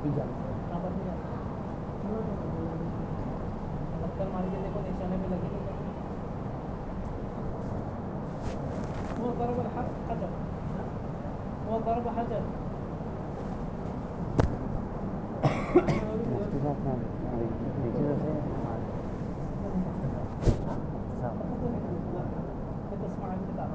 بھی جاتا ہے پتھر مار کے دیکھو نشانے میں لگے نہیں وہ ضرب حجر وہ ضرب حجر تسمع الكتاب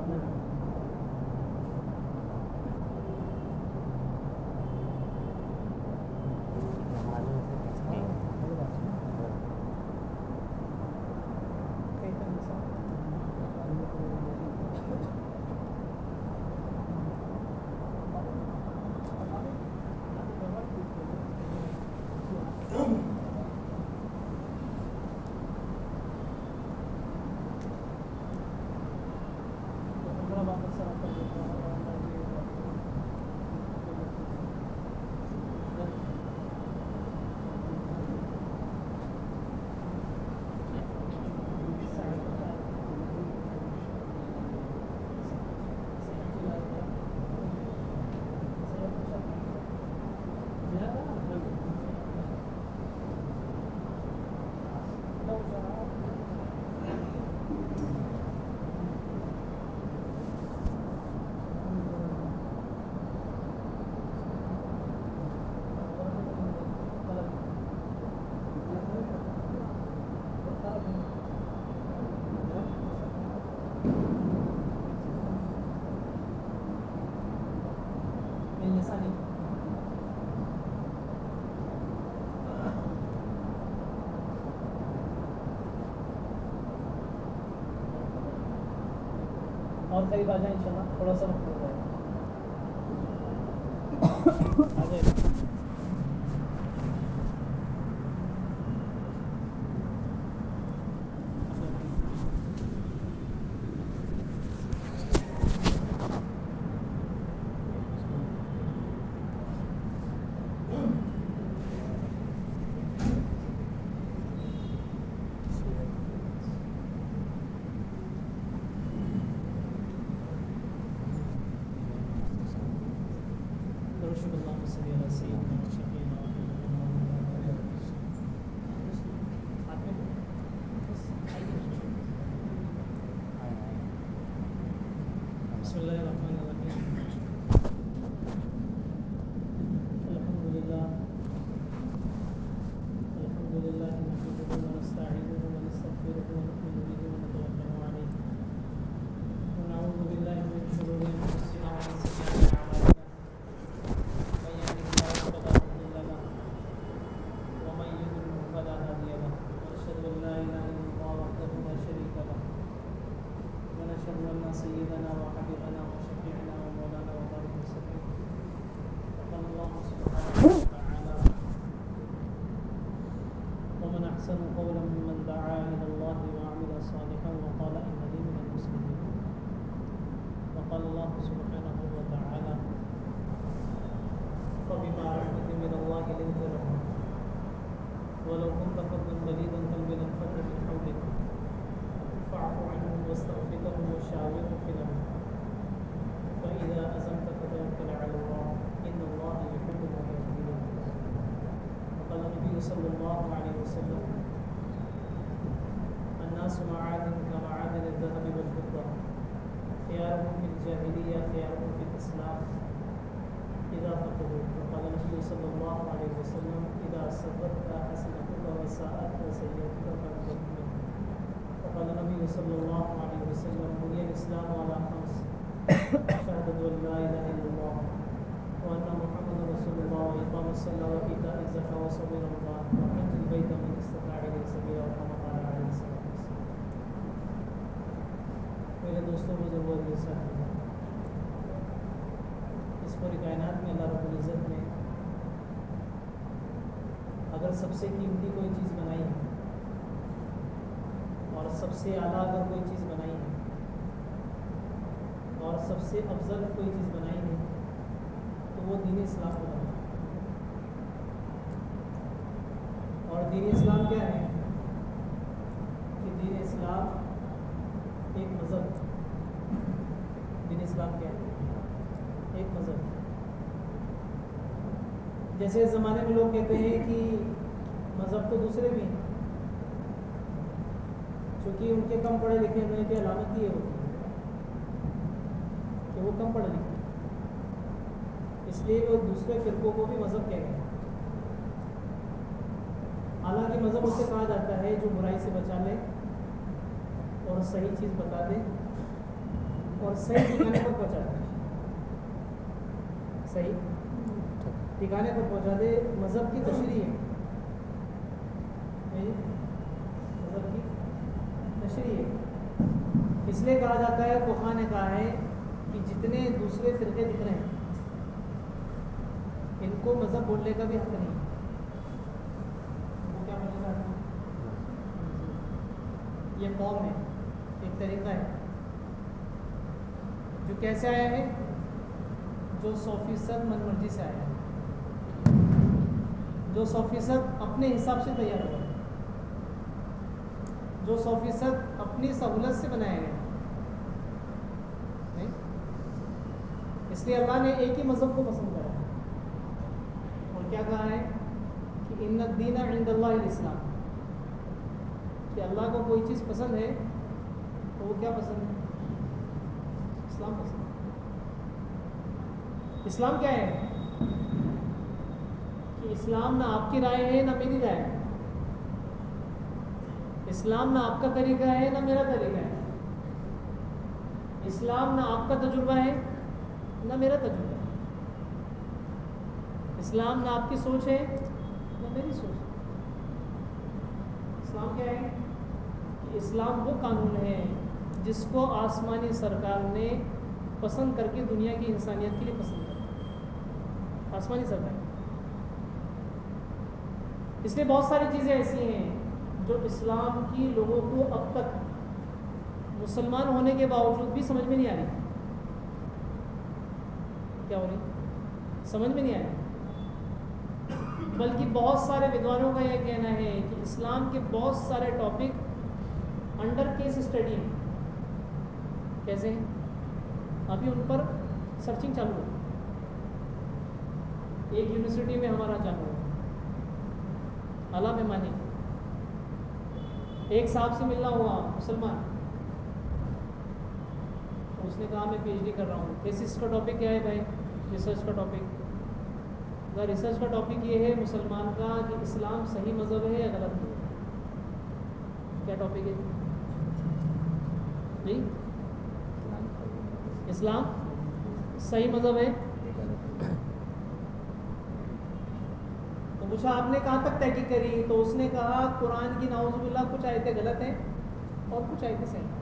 اور قریب آ جائیں انشاءاللہ تھوڑا سا وقت ہو جائے آ جائے بسم اللہ الرحمن الرحیم الحمد للہ نحمده ونستعینه ونستغفره ونؤمن به ونتوکل علیہ ونعوذ باللہ من شرور انفسنا ومن سیئات اعمالنا من يهده الله فلا مضل له ومن يضلل فلا هادي له ونشهد ان لا اله الا الله وحده لا شريك له ونشهد ان سيدنا وحبيبنا وشفيعنا ومولانا وبارك وسلم وقال الله سبحانه وتعالى ومن احسن قولا ممن دعا الى الله وعمل صالحا وقال انني من المسلمين وقال الله سبحانه وتعالى فبما رحمة من الله لنت لهم ولو كنت فظا غليظ القلب لانفضوا من حولك فاعف عنهم واستغفر لهم وشاورهم في الامر فاذا عزمت فتوكل على الله ان الله يحب المتوكلين وقال النبي صلى الله عليه وسلم الناس معادن كمعادن الذهب والفضه خيارهم في الجاهليه خيارهم في الاسلام اذا فقهوا وقال النبي صلى الله عليه وسلم اذا سرتك حسنتك وساءتك سيئتك فانتهك وقال النبي صلى الله عليه وسلم بني الإسلام على خمس شهادة أن لا إله إلا الله وأن محمدا رسول الله وإقام الصلاة وإيتاء الزكاة وصوم رمضان وحج البيت من استطاع إليه سبيلا كما قال عليه الصلاة والسلام. میرے دوستوں بزرگوں اور ساتھیوں، اس پوری کائنات میں اللہ رب العزت نے اگر سب سے قیمتی کوئی چیز بنائی ہے اور سب سے اعلیٰ اگر کوئی چیز بنائی ہے اور سب سے افضل کوئی چیز بنائی ہے تو وہ دین اسلام کو بنائی ہے. اور دین اسلام کیا ہے کہ دین اسلام ایک مذہب، دین اسلام کیا ہے ایک مذہب. جیسے اس زمانے میں لوگ کہتے ہیں کہ مذہب تو دوسرے بھی ہیں، چونکہ ان کے کم پڑھے لکھے ہونے کی علامت یہ ہوتی ہے کہ وہ کم پڑھے لکھے، اس لیے وہ دوسرے فرقوں کو بھی مذہب کہہ رہے ہیں۔ حالانکہ مذہب اسے کہا جاتا ہے جو برائی سے بچا لے اور صحیح چیز بتا دے اور صحیح ٹھکانے پر پہنچا دے، صحیح ٹھکانے پر پہنچا دے۔ مذہب کی تشریح ہے، مذہب کی تشریح ہے، اس لیے کہا جاتا ہے، فقہا نے کہا ہے کہ جتنے دوسرے فرقے دکھ رہے ہیں ان کو مذہب بولنے کا بھی حق نہیں ہے۔ وہ کیا بولنے کا حق نہیں؟ یہ قوم ہے، ایک طریقہ ہے جو کیسے آیا ہے، جو 100% من مرضی سے آیا ہے، جو 100% اپنے حساب سے تیار ہوا ہے، جو 100% اپنی سہولت سے بنایا گیا نہیں۔ اس لیے اللہ نے ایک ہی مذہب کو پسند کرا ہے اور کیا کہا ہے کہ ان الدین عند اللہ الاسلام، کہ اللہ کو کوئی چیز پسند ہے تو وہ کیا پسند ہے؟ اسلام پسند ہے۔ اسلام کیا ہے؟ کہ اسلام نہ آپ کی رائے ہے نہ میری رائے ہے، اسلام نہ آپ کا طریقہ ہے نہ میرا طریقہ ہے، اسلام نہ آپ کا تجربہ ہے نہ میرا تجربہ ہے، اسلام نہ آپ کی سوچ ہے نہ میری سوچ ہے۔ اسلام کیا ہے؟ کہ اسلام وہ قانون ہے جس کو آسمانی سرکار نے پسند کر کے دنیا کی انسانیت کے لیے پسند کیا، آسمانی سرکار۔ اس لیے بہت ساری چیزیں ایسی ہیں جو اسلام کی لوگوں کو اب تک مسلمان ہونے کے باوجود بھی سمجھ میں نہیں آ رہی۔ کیا ہو رہی؟ سمجھ میں نہیں آ رہی۔ بلکہ بہت سارے ودوانوں کا یہ کہنا ہے کہ اسلام کے بہت سارے ٹاپک انڈر کیس اسٹڈی ہیں۔ کیسے ہیں؟ ابھی ان پر سرچنگ چالو ہے۔ ایک یونیورسٹی میں ہمارا چالو ہے، اعلیٰ مہمانی، ایک صاحب سے ملنا ہوا مسلمان، اس نے کہا میں پی ایچ ڈی کر رہا ہوں۔ تھیسس کا ٹاپک کیا ہے بھائی؟ ریسرچ کا ٹاپک۔ ریسرچ کا ٹاپک یہ ہے مسلمان کا کہ اسلام صحیح مذہب ہے یا غلط مذہب ہے۔ کیا ٹاپک ہے جی؟ اسلام صحیح مذہب ہے۔ تو پوچھا آپ نے کہاں تک تحقیق کری؟ تو اس نے کہا قرآن کی نعوذ باللہ کچھ آیتیں غلط ہیں اور کچھ آیتیں صحیح ہیں۔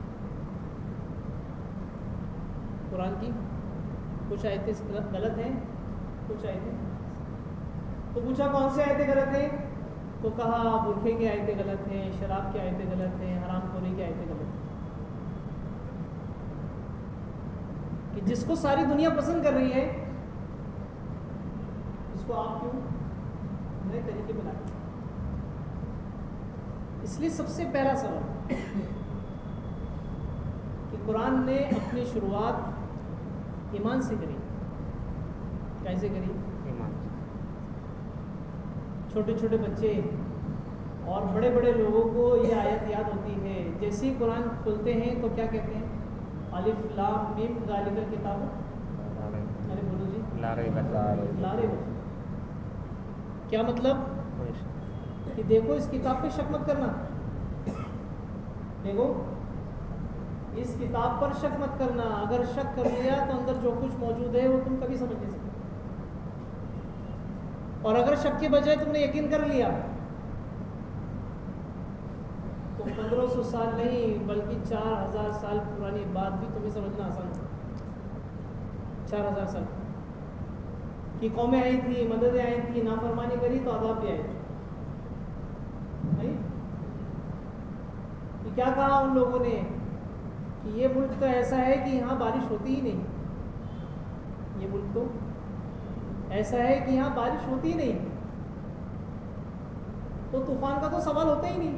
قرآن کی کچھ آیتیں غلط ہیں، کچھ آیتیں۔ تو پوچھا کون سی آیتیں غلط ہیں؟ تو کہا برقعے کی آیتیں غلط ہیں، شراب کی آیتیں غلط ہیں، حرام خوری کی آیتیں غلط ہیں۔ کہ جس کو ساری دنیا پسند کر رہی ہے اس کو آپ کیوں نئے طریقے پہ لاتے؟ اس لیے سب سے پہلا سوال کہ قرآن نے اپنی شروعات ایمان سے کری۔ کیسے کری؟ ایمان سے۔ چھوٹے چھوٹے بچے اور بڑے بڑے لوگوں کو یہ آیت یاد ہوتی ہے، جیسے ہی قرآن کھولتے ہیں تو کیا کہتے ہیں؟ الف لام میم ذالک الکتاب، ارے بولو جی، لا ریب فیہ۔ کیا مطلب؟ کہ دیکھو اس کتاب پہ شک مت کرنا، دیکھو اس کتاب پر شک مت کرنا، اگر شک کر لیا تو اندر جو کچھ موجود ہے وہ تم کبھی سمجھ نہیں سکتے، اور اگر شک کے بجائے تم نے یقین کر لیا تو 1500 سال نہیں بلکہ 4000 سال پرانی بات بھی تمہیں سمجھنا آسان ہے۔ 4000 سال کی قومیں آئی تھی، مددیں آئی تھی، نافرمانی کری تو عذاب بھی آئے تھے۔ کیا کہا ان لوگوں نے کہ یہ ملک تو ایسا ہے کہ یہاں بارش ہوتی ہی نہیں، یہ ملک تو ایسا ہے کہ یہاں بارش ہوتی ہی نہیں، تو طوفان کا تو سوال ہوتا ہی نہیں،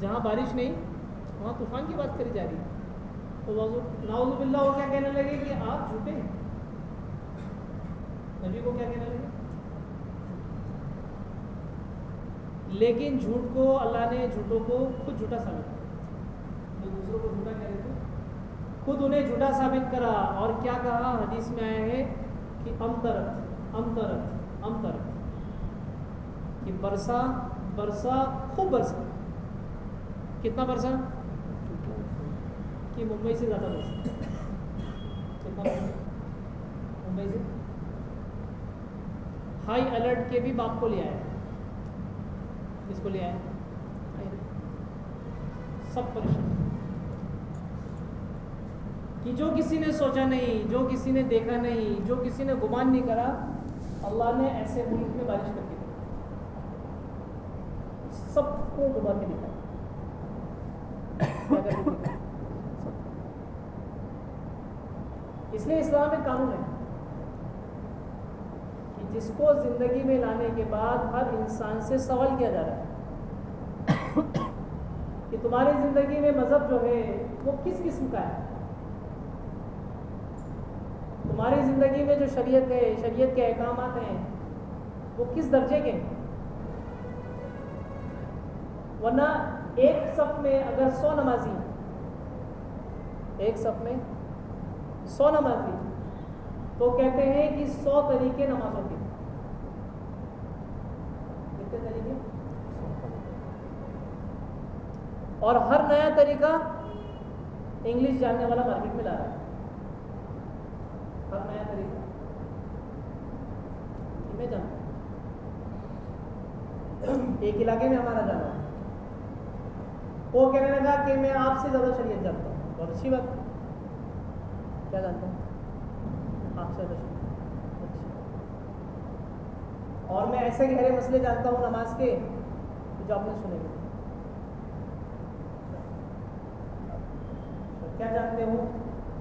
جہاں بارش نہیں وہاں طوفان کی بات کری جا رہی ہے۔ تو نعوذ باللہ وہ کیا کہنے لگے کہ آپ جھوٹے ہیں، نبی کو کیا کہنے لگے؟ لیکن جھوٹ کو اللہ نے جھوٹوں کو خود جھوٹا ثابت کیا. جو دوسروں کو جھوٹا کہہ رہے تھے خود انہیں جھوٹا ثابت کرا. اور کیا کہا؟ حدیث میں آیا ہے کہ امطرت کہ برسا خوب برسا. کتنا برسا؟ کہ ممبئی سے زیادہ برسا. کتنا برسا؟ ممبئی سے. ہائی الرٹ کے بھی باپ کو لے آیا. کس کو لے آیا؟ سب پریشان کہ جو کسی نے سوچا نہیں، جو کسی نے دیکھا نہیں، جو کسی نے گمان نہیں کرا، اللہ نے ایسے ملک میں بارش کر کے دی، سب کو ڈبا کے دکھایا. اس لیے اسلام ایک قانون ہے کہ جس کو زندگی میں لانے کے بعد ہر انسان سے سوال کیا جا رہا ہے کہ تمہاری زندگی میں مذہب جو ہے وہ کس قسم کا ہے. تمہاری زندگی میں جو شریعت ہے، شریعت کے احکامات ہیں، وہ کس درجے کے ہیں. ورنہ ایک صف میں اگر 100 نمازی، ایک صف میں 100 نمازی، تو کہتے ہیں کہ 100 طریقے نمازوں کے. کتنے طریقے؟ اور ہر نیا طریقہ انگلش جاننے والا مارکیٹ میں لا رہا ہے. ہر نیا طریقہ میں جانتا ہوں. ایک علاقے میں ہمارا جانا، وہ کہنے لگا کہ میں آپ سے زیادہ شریعت جانتا ہوں. بہت اچھی بات. کیا جانتا ہوں؟ آپ سے زیادہ شریعت. اچھی. اور میں ایسے گہرے مسئلے جانتا ہوں نماز کے جو آپ نے سنے گے. کیا جانتے ہو؟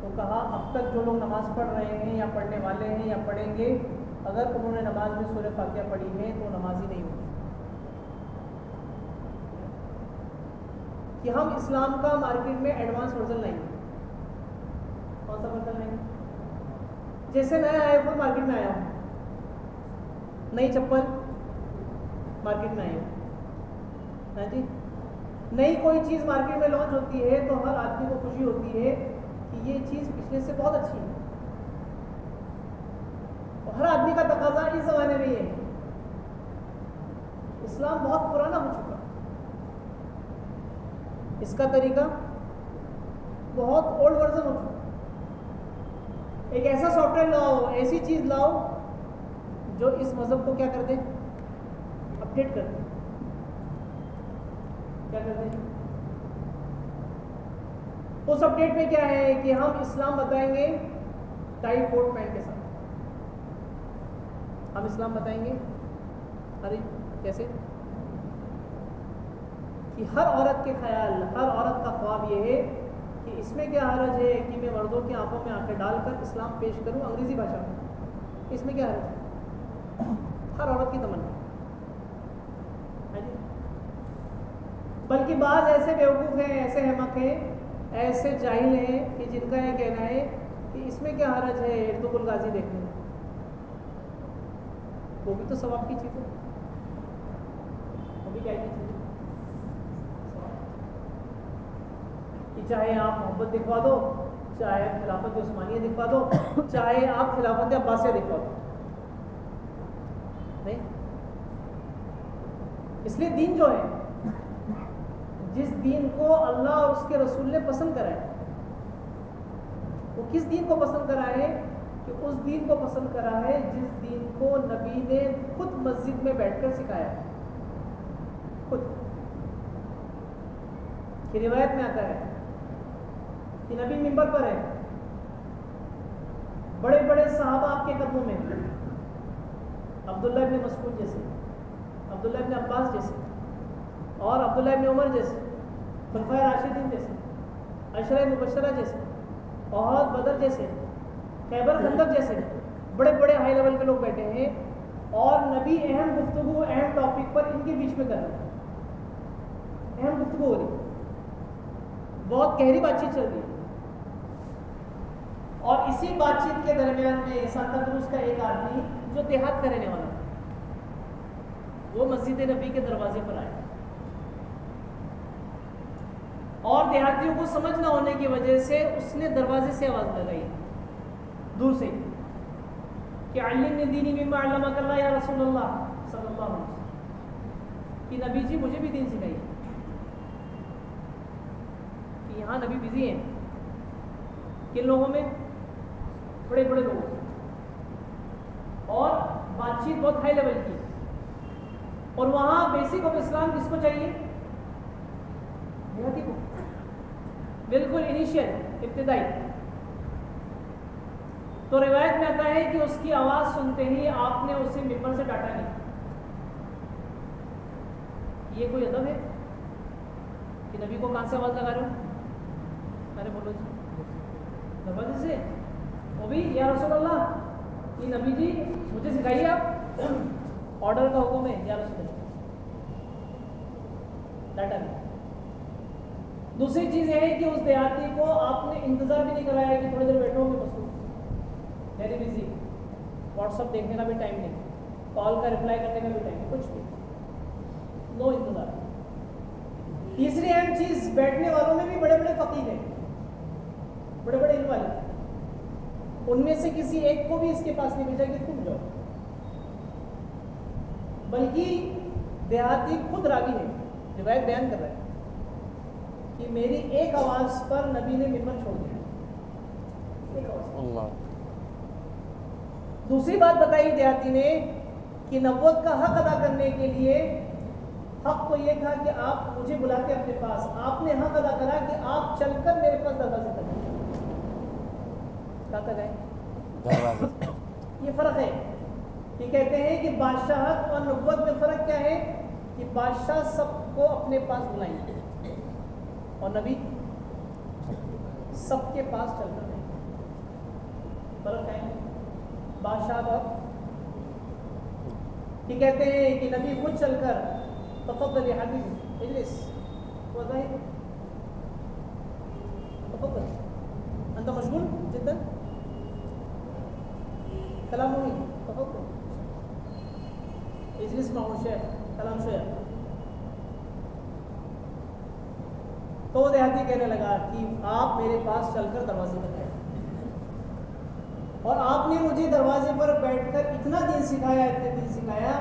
تو کہا اب تک جو لوگ نماز پڑھ رہے ہیں یا پڑھنے والے ہیں یا پڑھیں گے، اگر انہوں نے نماز میں سورہ فاتحہ پڑھی ہے تو نمازی نہیں ہوگی. کہ ہم اسلام کا مارکیٹ میں ایڈوانس ورژن لائیں گے. کون سا ورژن لائیں گے؟ جیسے نیا آئی فون مارکیٹ میں آیا ہوں، نئی چپل مارکیٹ میں آئی ہوں، جی نئی کوئی چیز مارکیٹ میں لانچ ہوتی ہے تو ہر آدمی کو خوشی ہوتی ہے کہ یہ چیز پچھلے سے بہت اچھی ہے. اور ہر آدمی کا تقاضا اس زمانے میں یہ ہے. اسلام بہت پرانا ہو چکا، اس کا طریقہ بہت اولڈ ورژن ہو چکا. ایک ایسا سافٹ ویئر لاؤ، ایسی چیز لاؤ جو اس مذہب کو کیا کر دے؟ اپڈیٹ کر دے. کیا کر دیں؟ اس اپڈیٹ میں کیا ہے کہ ہم اسلام بتائیں گے ٹائی کوٹ پینٹ کے ساتھ. ہم اسلام بتائیں گے ارے کیسے کہ ہر عورت کے خیال، ہر عورت کا خواب یہ ہے کہ اس میں کیا حرج ہے کہ میں مردوں کی آنکھوں میں آنکھیں ڈال کر اسلام پیش کروں انگریزی بھاشا میں. اس میں کیا حرج ہے؟ ہر عورت کی تمنا. بلکہ بعض ایسے بیوقوف ہیں، ایسے احمق ہیں، ایسے جاہل ہیں کہ جن کا یہ کہنا ہے کہ اس میں کیا حرج ہے ارطغرل غازی دیکھنے میں. وہ بھی تو ثواب کی چیز ہے. وہ بھی کیا کی چیز ہے؟ کہ چاہے آپ محبت دکھوا دو، چاہے خلافت عثمانیہ دکھوا دو، چاہے آپ خلافت عباسیہ دکھوا دو. نہیں، اس لیے دین جو ہے، جس دین کو اللہ اور اس کے رسول نے پسند کرا ہے، وہ کس دین کو پسند کرا ہے؟ کہ اس دین کو پسند کرا ہے جس دین کو نبی نے خود مسجد میں بیٹھ کر سکھایا ہے. خود کی روایت میں آتا ہے کہ نبی منبر پر ہے، بڑے بڑے صحابہ آپ کے قدموں میں، عبداللہ ابن مسعود جیسے، عبداللہ ابن عباس جیسے، اور عبداللہ ابن عمر جیسے، خلفائے راشدین جیسے، عشرہ مبشرہ جیسے، احد بدر جیسے، خیبر خندق جیسے بڑے بڑے ہائی لیول کے لوگ بیٹھے ہیں، اور نبی اہم گفتگو اہم ٹاپک پر ان کے بیچ میں کر رہے ہیں. اہم گفتگو ہو رہی ہے، بہت گہری بات چیت چل رہی ہے، اور اسی بات چیت کے درمیان میں سانتا کروز کا ایک آدمی جو دیہات کا رہنے والا تھا، وہ مسجد نبی کے دروازے پر آیا، اور دیہاتیوں کو سمجھ نہ ہونے کی وجہ سے اس نے دروازے سے آواز لگائی دور سے کہ علمنی دینی مما علمک اللہ یا رسول اللہ صلی اللہ علیہ وسلم، کہ نبی جی مجھے بھی دین سکھائیے، کہ یہاں نبی بزی ہیں، کن لوگوں میں؟ بڑے بڑے لوگ، اور بات چیت بہت ہائی لیول کی، اور وہاں بیسک آف اسلام کس کو چاہیے؟ دیہاتی کو، بالکل انیشیل، ابتدائی۔ تو روایت میں آتا ہے کہ اس کی آواز سنتے ہی آپ نے اسے ممبر سے ڈانٹا نہیں۔ یہ کوئی ادب ہے کہ نبی کو کہاں سے آواز لگا رہے ہو؟ ارے بولو جی، دروازے سے، وہ بھی یا رسول اللہ، کہ نبی جی مجھے سکھائیے، آپ آرڈر کا حکم ہے یا رسول اللہ، ڈانٹا نہیں۔ دوسری چیز یہ ہے کہ اس دیہاتی کو آپ نے انتظار بھی نہیں کرایا کہ تھوڑی دیر بیٹھو گے، مصروف، ویری بزی، واٹس ایپ دیکھنے کا بھی ٹائم نہیں، کال کا رپلائی کرنے کا بھی ٹائم نہیں، کچھ بھی، نو انتظار۔ تیسری اہم چیز، بیٹھنے والوں میں بھی بڑے بڑے فقیر ہیں، بڑے بڑے علم والے، ان میں سے کسی ایک کو بھی اس کے پاس نہیں بھیجا کہ تم جاؤ، بلکہ دیہاتی خود راوی ہے، روایت بیان کر رہا ہے کہ میری ایک آواز پر نبی نے ممبر چھوڑ دیا، ایک آواز اللہ۔ دوسری بات بتائی دیہاتی نے کہ نبوت کا حق ادا کرنے کے لیے حق تو یہ تھا کہ آپ مجھے بلاتے اپنے پاس، آپ نے حق ادا کرا کہ آپ چل کر میرے پاس دروازے تک آئے، کہاں تک آئے؟ یہ فرق ہے، یہ کہتے ہیں کہ بادشاہت اور نبوت میں فرق کیا ہے؟ کہ بادشاہ سب کو اپنے پاس بلائیں گے اور نبی سب کے پاس چل کر رہے ہیں، فرق ہے۔ بادشاہ اور یہ کہتے ہیں کہ نبی خود چل کر تفضل یا حبیب اجلس وظاہر تفضل انت مشغول جدا کلام ہوئی تفضل اجلس معه شیخ کلام شیخ۔ تو وہ دیہاتی کہنے لگا کہ آپ میرے پاس چل کر دروازے تک آئے، اور آپ نے مجھے دروازے پر بیٹھ کر اتنا دین سکھایا، اتنے دین سکھایا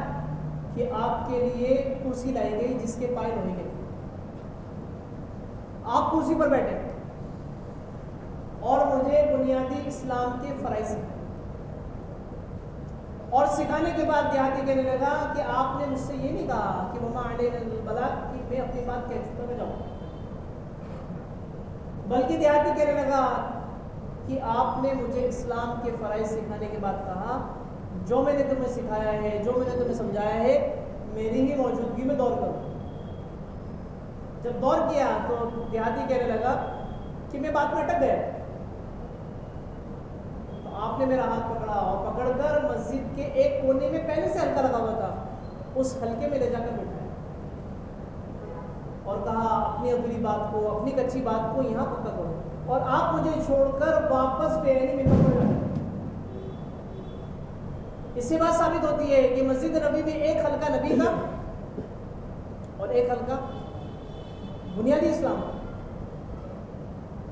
کہ آپ کے لیے کرسی لائی گئی جس کے پائے لوہے کے، آپ کرسی پر بیٹھے اور مجھے بنیادی اسلام کے فرائض سکھائے، اور سکھانے کے بعد دیہاتی کہنے لگا کہ آپ نے مجھ سے یہ نہیں کہا کہ وما علینا البلاغ، کہ میں اپنی بات کہہ چکا میں جاؤں، بلکہ دیہاتی کہنے لگا کہ آپ نے مجھے اسلام کے فرائض سکھانے کے بعد کہا جو میں نے تمہیں سکھایا ہے، جو میں نے تمہیں سمجھایا ہے، میری ہی موجودگی میں دور کرو۔ جب دور کیا تو دیہاتی کہنے لگا کہ میں بات میں اٹک گیا، تو آپ نے میرا ہاتھ پکڑا اور پکڑ کر مسجد کے ایک کونے میں پہلے سے حلقہ لگا ہوا تھا، اس حلقے میں لے جا کر بٹھایا اور کہا اپنی ادھوری بات کو، اپنی کچی بات کو یہاں پکا کرو، اور آپ مجھے چھوڑ کر واپس بیرونی ممبر پر جائیں۔ اس سے بات ثابت ہوتی ہے کہ مسجد نبی میں ایک حلقہ نبی کا اور ایک حلقہ بنیادی اسلام،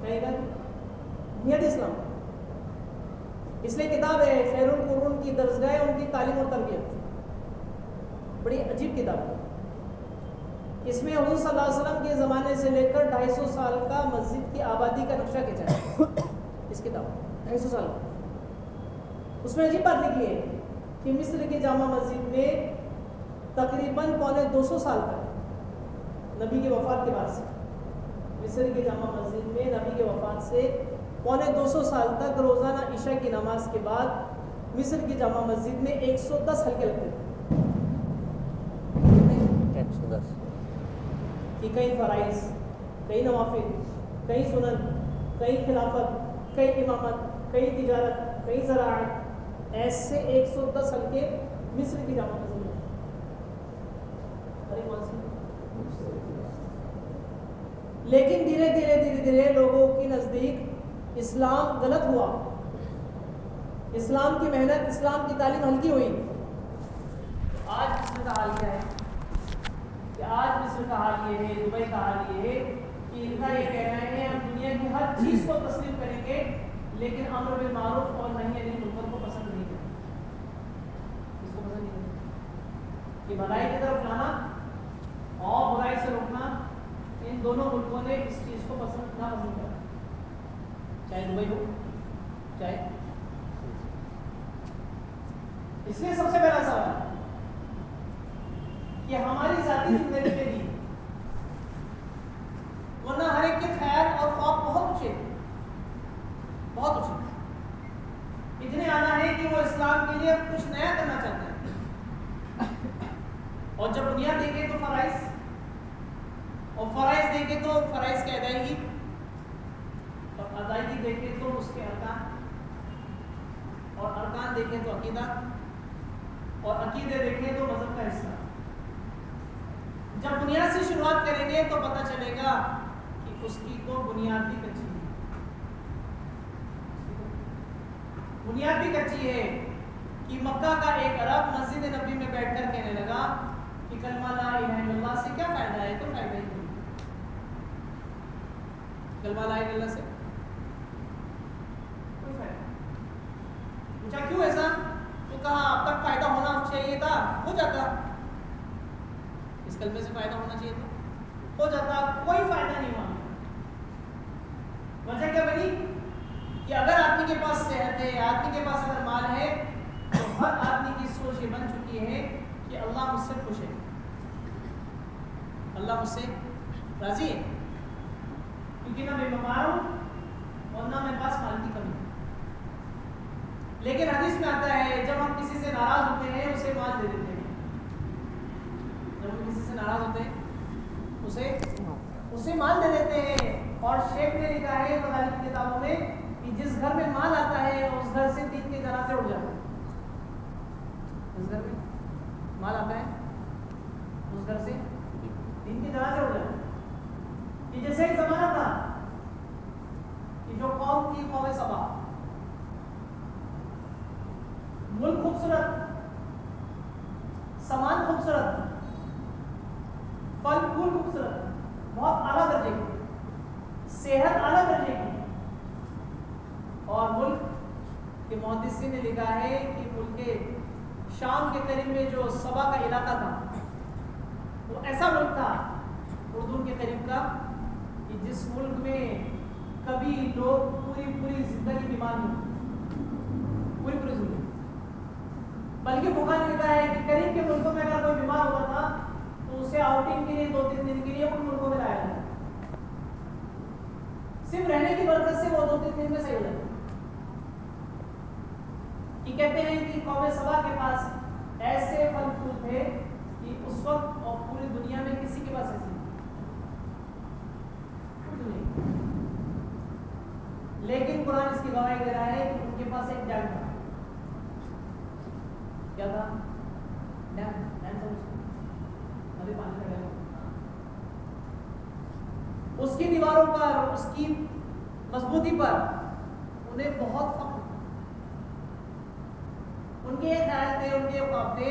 کہے گا بنیادی اسلام۔ اس لیے کتاب ہے خیر القرون کی درسگاہ ان کی تعلیم اور تربیت، بڑی عجیب کتاب ہے۔ اس میں حضور صلی اللہ علیہ وسلم کے زمانے سے لے کر 250 سال کا مسجد کی آبادی کا نقشہ کھینچا ہے، اس کتاب 250 سال کا۔ اس میں عجیب بات لکھی ہے کہ مصر کی جامع مسجد میں تقریباً 250 سال تک نبی کے وفات کے بعد سے، مصر کی جامع مسجد میں نبی کے وفات سے 250 سال تک روزانہ عشاء کی نماز کے بعد مصر کی جامع مسجد میں 110 حلقے لگتے تھے، 110، کہ کئی فرائض، کئی نوافل، کئی سنن، کئی خلافت، کئی امامت، کئی تجارت، کئی زراعت، ایسے 110 حلقے مصر کی جامع مسجد میں۔ لیکن دھیرے دھیرے لوگوں کے نزدیک اسلام غلط ہوا اسلام کی محنت، اسلام کی تعلیم ہلکی ہوئی. آج مصر کا حال کیا ہے کہ آج مصر کا حال یہ ہے، دبئی کا حال یہ ہے کہ ان کا یہ کہنا ہے ہم دنیا کی ہر چیز کو تسلیم کریں گے لیکن امر بالمعروف اور نہی عن المنکر کو پسند نہیں کریں گے. اس کو پسند نہیں کریں گے. یہ بھلائی کی طرف لانا اور برائی سے روکنا، ان دونوں ملکوں نے اس چیز کو پسند نہ پسند کرا، چاہے دبئی ہو چاہے. اس لیے سب سے پہلا سوال کہ ہماری ذاتی زندگی میں بھی، ورنہ ہر ایک کے خیال اور خواب بہت اونچے بہت اونچے، اتنے آنا ہے کہ وہ اسلام کے لیے کچھ نیا کرنا چاہتے ہیں. اور جب بنیاد دیکھیں تو فرائض، اور فرائض دیکھیں تو فرائض کی ادائیگی، اور ادائیگی دیکھیں تو اس کے ارکان، اور ارکان دیکھیں تو عقیدہ، اور عقیدے دیکھیں تو مذہب کا حصہ. جب بنیاد سے شروعات کریں گے تو پتہ چلے گا کہ اس کی تو بنیاد بھی کچی ہے. بنیاد بھی کچی ہے کہ مکہ کا ایک عرب مسجد نبی میں بیٹھ کر کہنے لگا کہ کلمہ لا الہ الا اللہ سے کیا فائدہ ہے؟ تو فائدہ ہی نہیں. کلمہ لا الہ الا اللہ سے کوئی فائدہ نہیں. پوچھا کیوں ایسا؟ تو کہا اب تک فائدہ ہونا چاہیے تھا، ہو جاتا. اس کلمے سے فائدہ ہونا چاہیے تھا، ہو جاتا. کوئی فائدہ نہیں ہوا. وجہ کیا بنی کہ اگر آدمی کے پاس صحت ہے، آدمی کے پاس اگر مال ہے، تو ہر آدمی کی سوچ یہ بن چکی ہے کہ اللہ مجھ سے خوش ہے، اللہ مجھ سے راضی ہے، کیونکہ نہ میں بیمار ہوں اور نہ میرے پاس مال کی کمی ہے. لیکن حدیث میں آتا ہے جب ہم کسی سے ناراض ہوتے ہیں اسے مال دے دیتے ہیں. جب ہم کسی سے ناراض ہوتے ہیں اسے مال دے دیتے ہیں. اور شیخ نے لکھا ہے مدارس کی کتابوں میں کہ جس گھر میں مال آتا ہے اس گھر سے دین کے جنازے اٹھ جاتے ہیں. جس گھر میں مال آتا ہے اس گھر سے دین کے جنازے اٹھ جاتے ہیں. کہ جیسے ایک زمانہ تھا کہ جو قوم تھی قوم سبا، ملک خوبصورت، سامان خوبصورت، پھل پھول خوبصورت، بہت اعلیٰ درجے کی، صحت اعلیٰ درجے کی. اور ملک کے محدثین نے لکھا ہے کہ ملک کے شام کے قریب میں جو سبا کا علاقہ تھا وہ ایسا ملک تھا اردن کے قریب کا کہ جس ملک میں کبھی لوگ پوری زندگی بیمار نہیں ہوتے، پوری زندگی. بلکہ بخاری نے لکھا ہے کہ قریب کے ملکوں میں اگر کوئی بیمار ہوتا تھا تو اسے آؤٹنگ کے لیے 2-3 دن کے لیے ان ملکوں میں لایا جاتا، صرف رہنے کی برکت سے وہ 2-3 دن میں صحیح ہو جاتا. کہ کہتے ہیں کہ قوم سبا کے پاس ایسے پھل پھول تھے کہ اس وقت اور پوری دنیا میں کسی کے پاس ایسے نہیں. لیکن قرآن اس کی گواہی دے رہا ہے کہ ان کے پاس ایک ڈیم تھا. کیا تھا؟ ڈیم ندی، پانی کا ڈیم. اس کی دیواروں پر، اس کی مضبوطی پر انہیں بہت فخر. ان کے یہ خیال تھے، ان کے یہ خواب تھے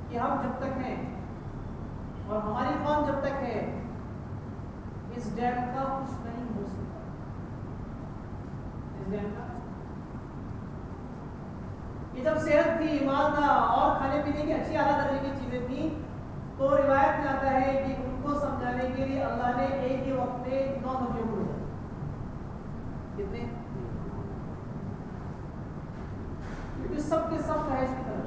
کہ ہم جب تک ہیں اور ہماری قوم جب تک ہے اس ڈیم کا کچھ نہیں ہو سکتا. اس ڈیم کا کہ جب صحت تھی، مال تھا اور کھانے پینے کی اچھی اعلیٰ درجے کی چیزیں تھیں، تو روایت میں آتا ہے کہ ان کو سمجھانے کے لیے اللہ نے ایک ہی وقت میں 9 نبیوں کو بھیجا. کتنے؟ کیونکہ سب کے سب خواہش کی طرف،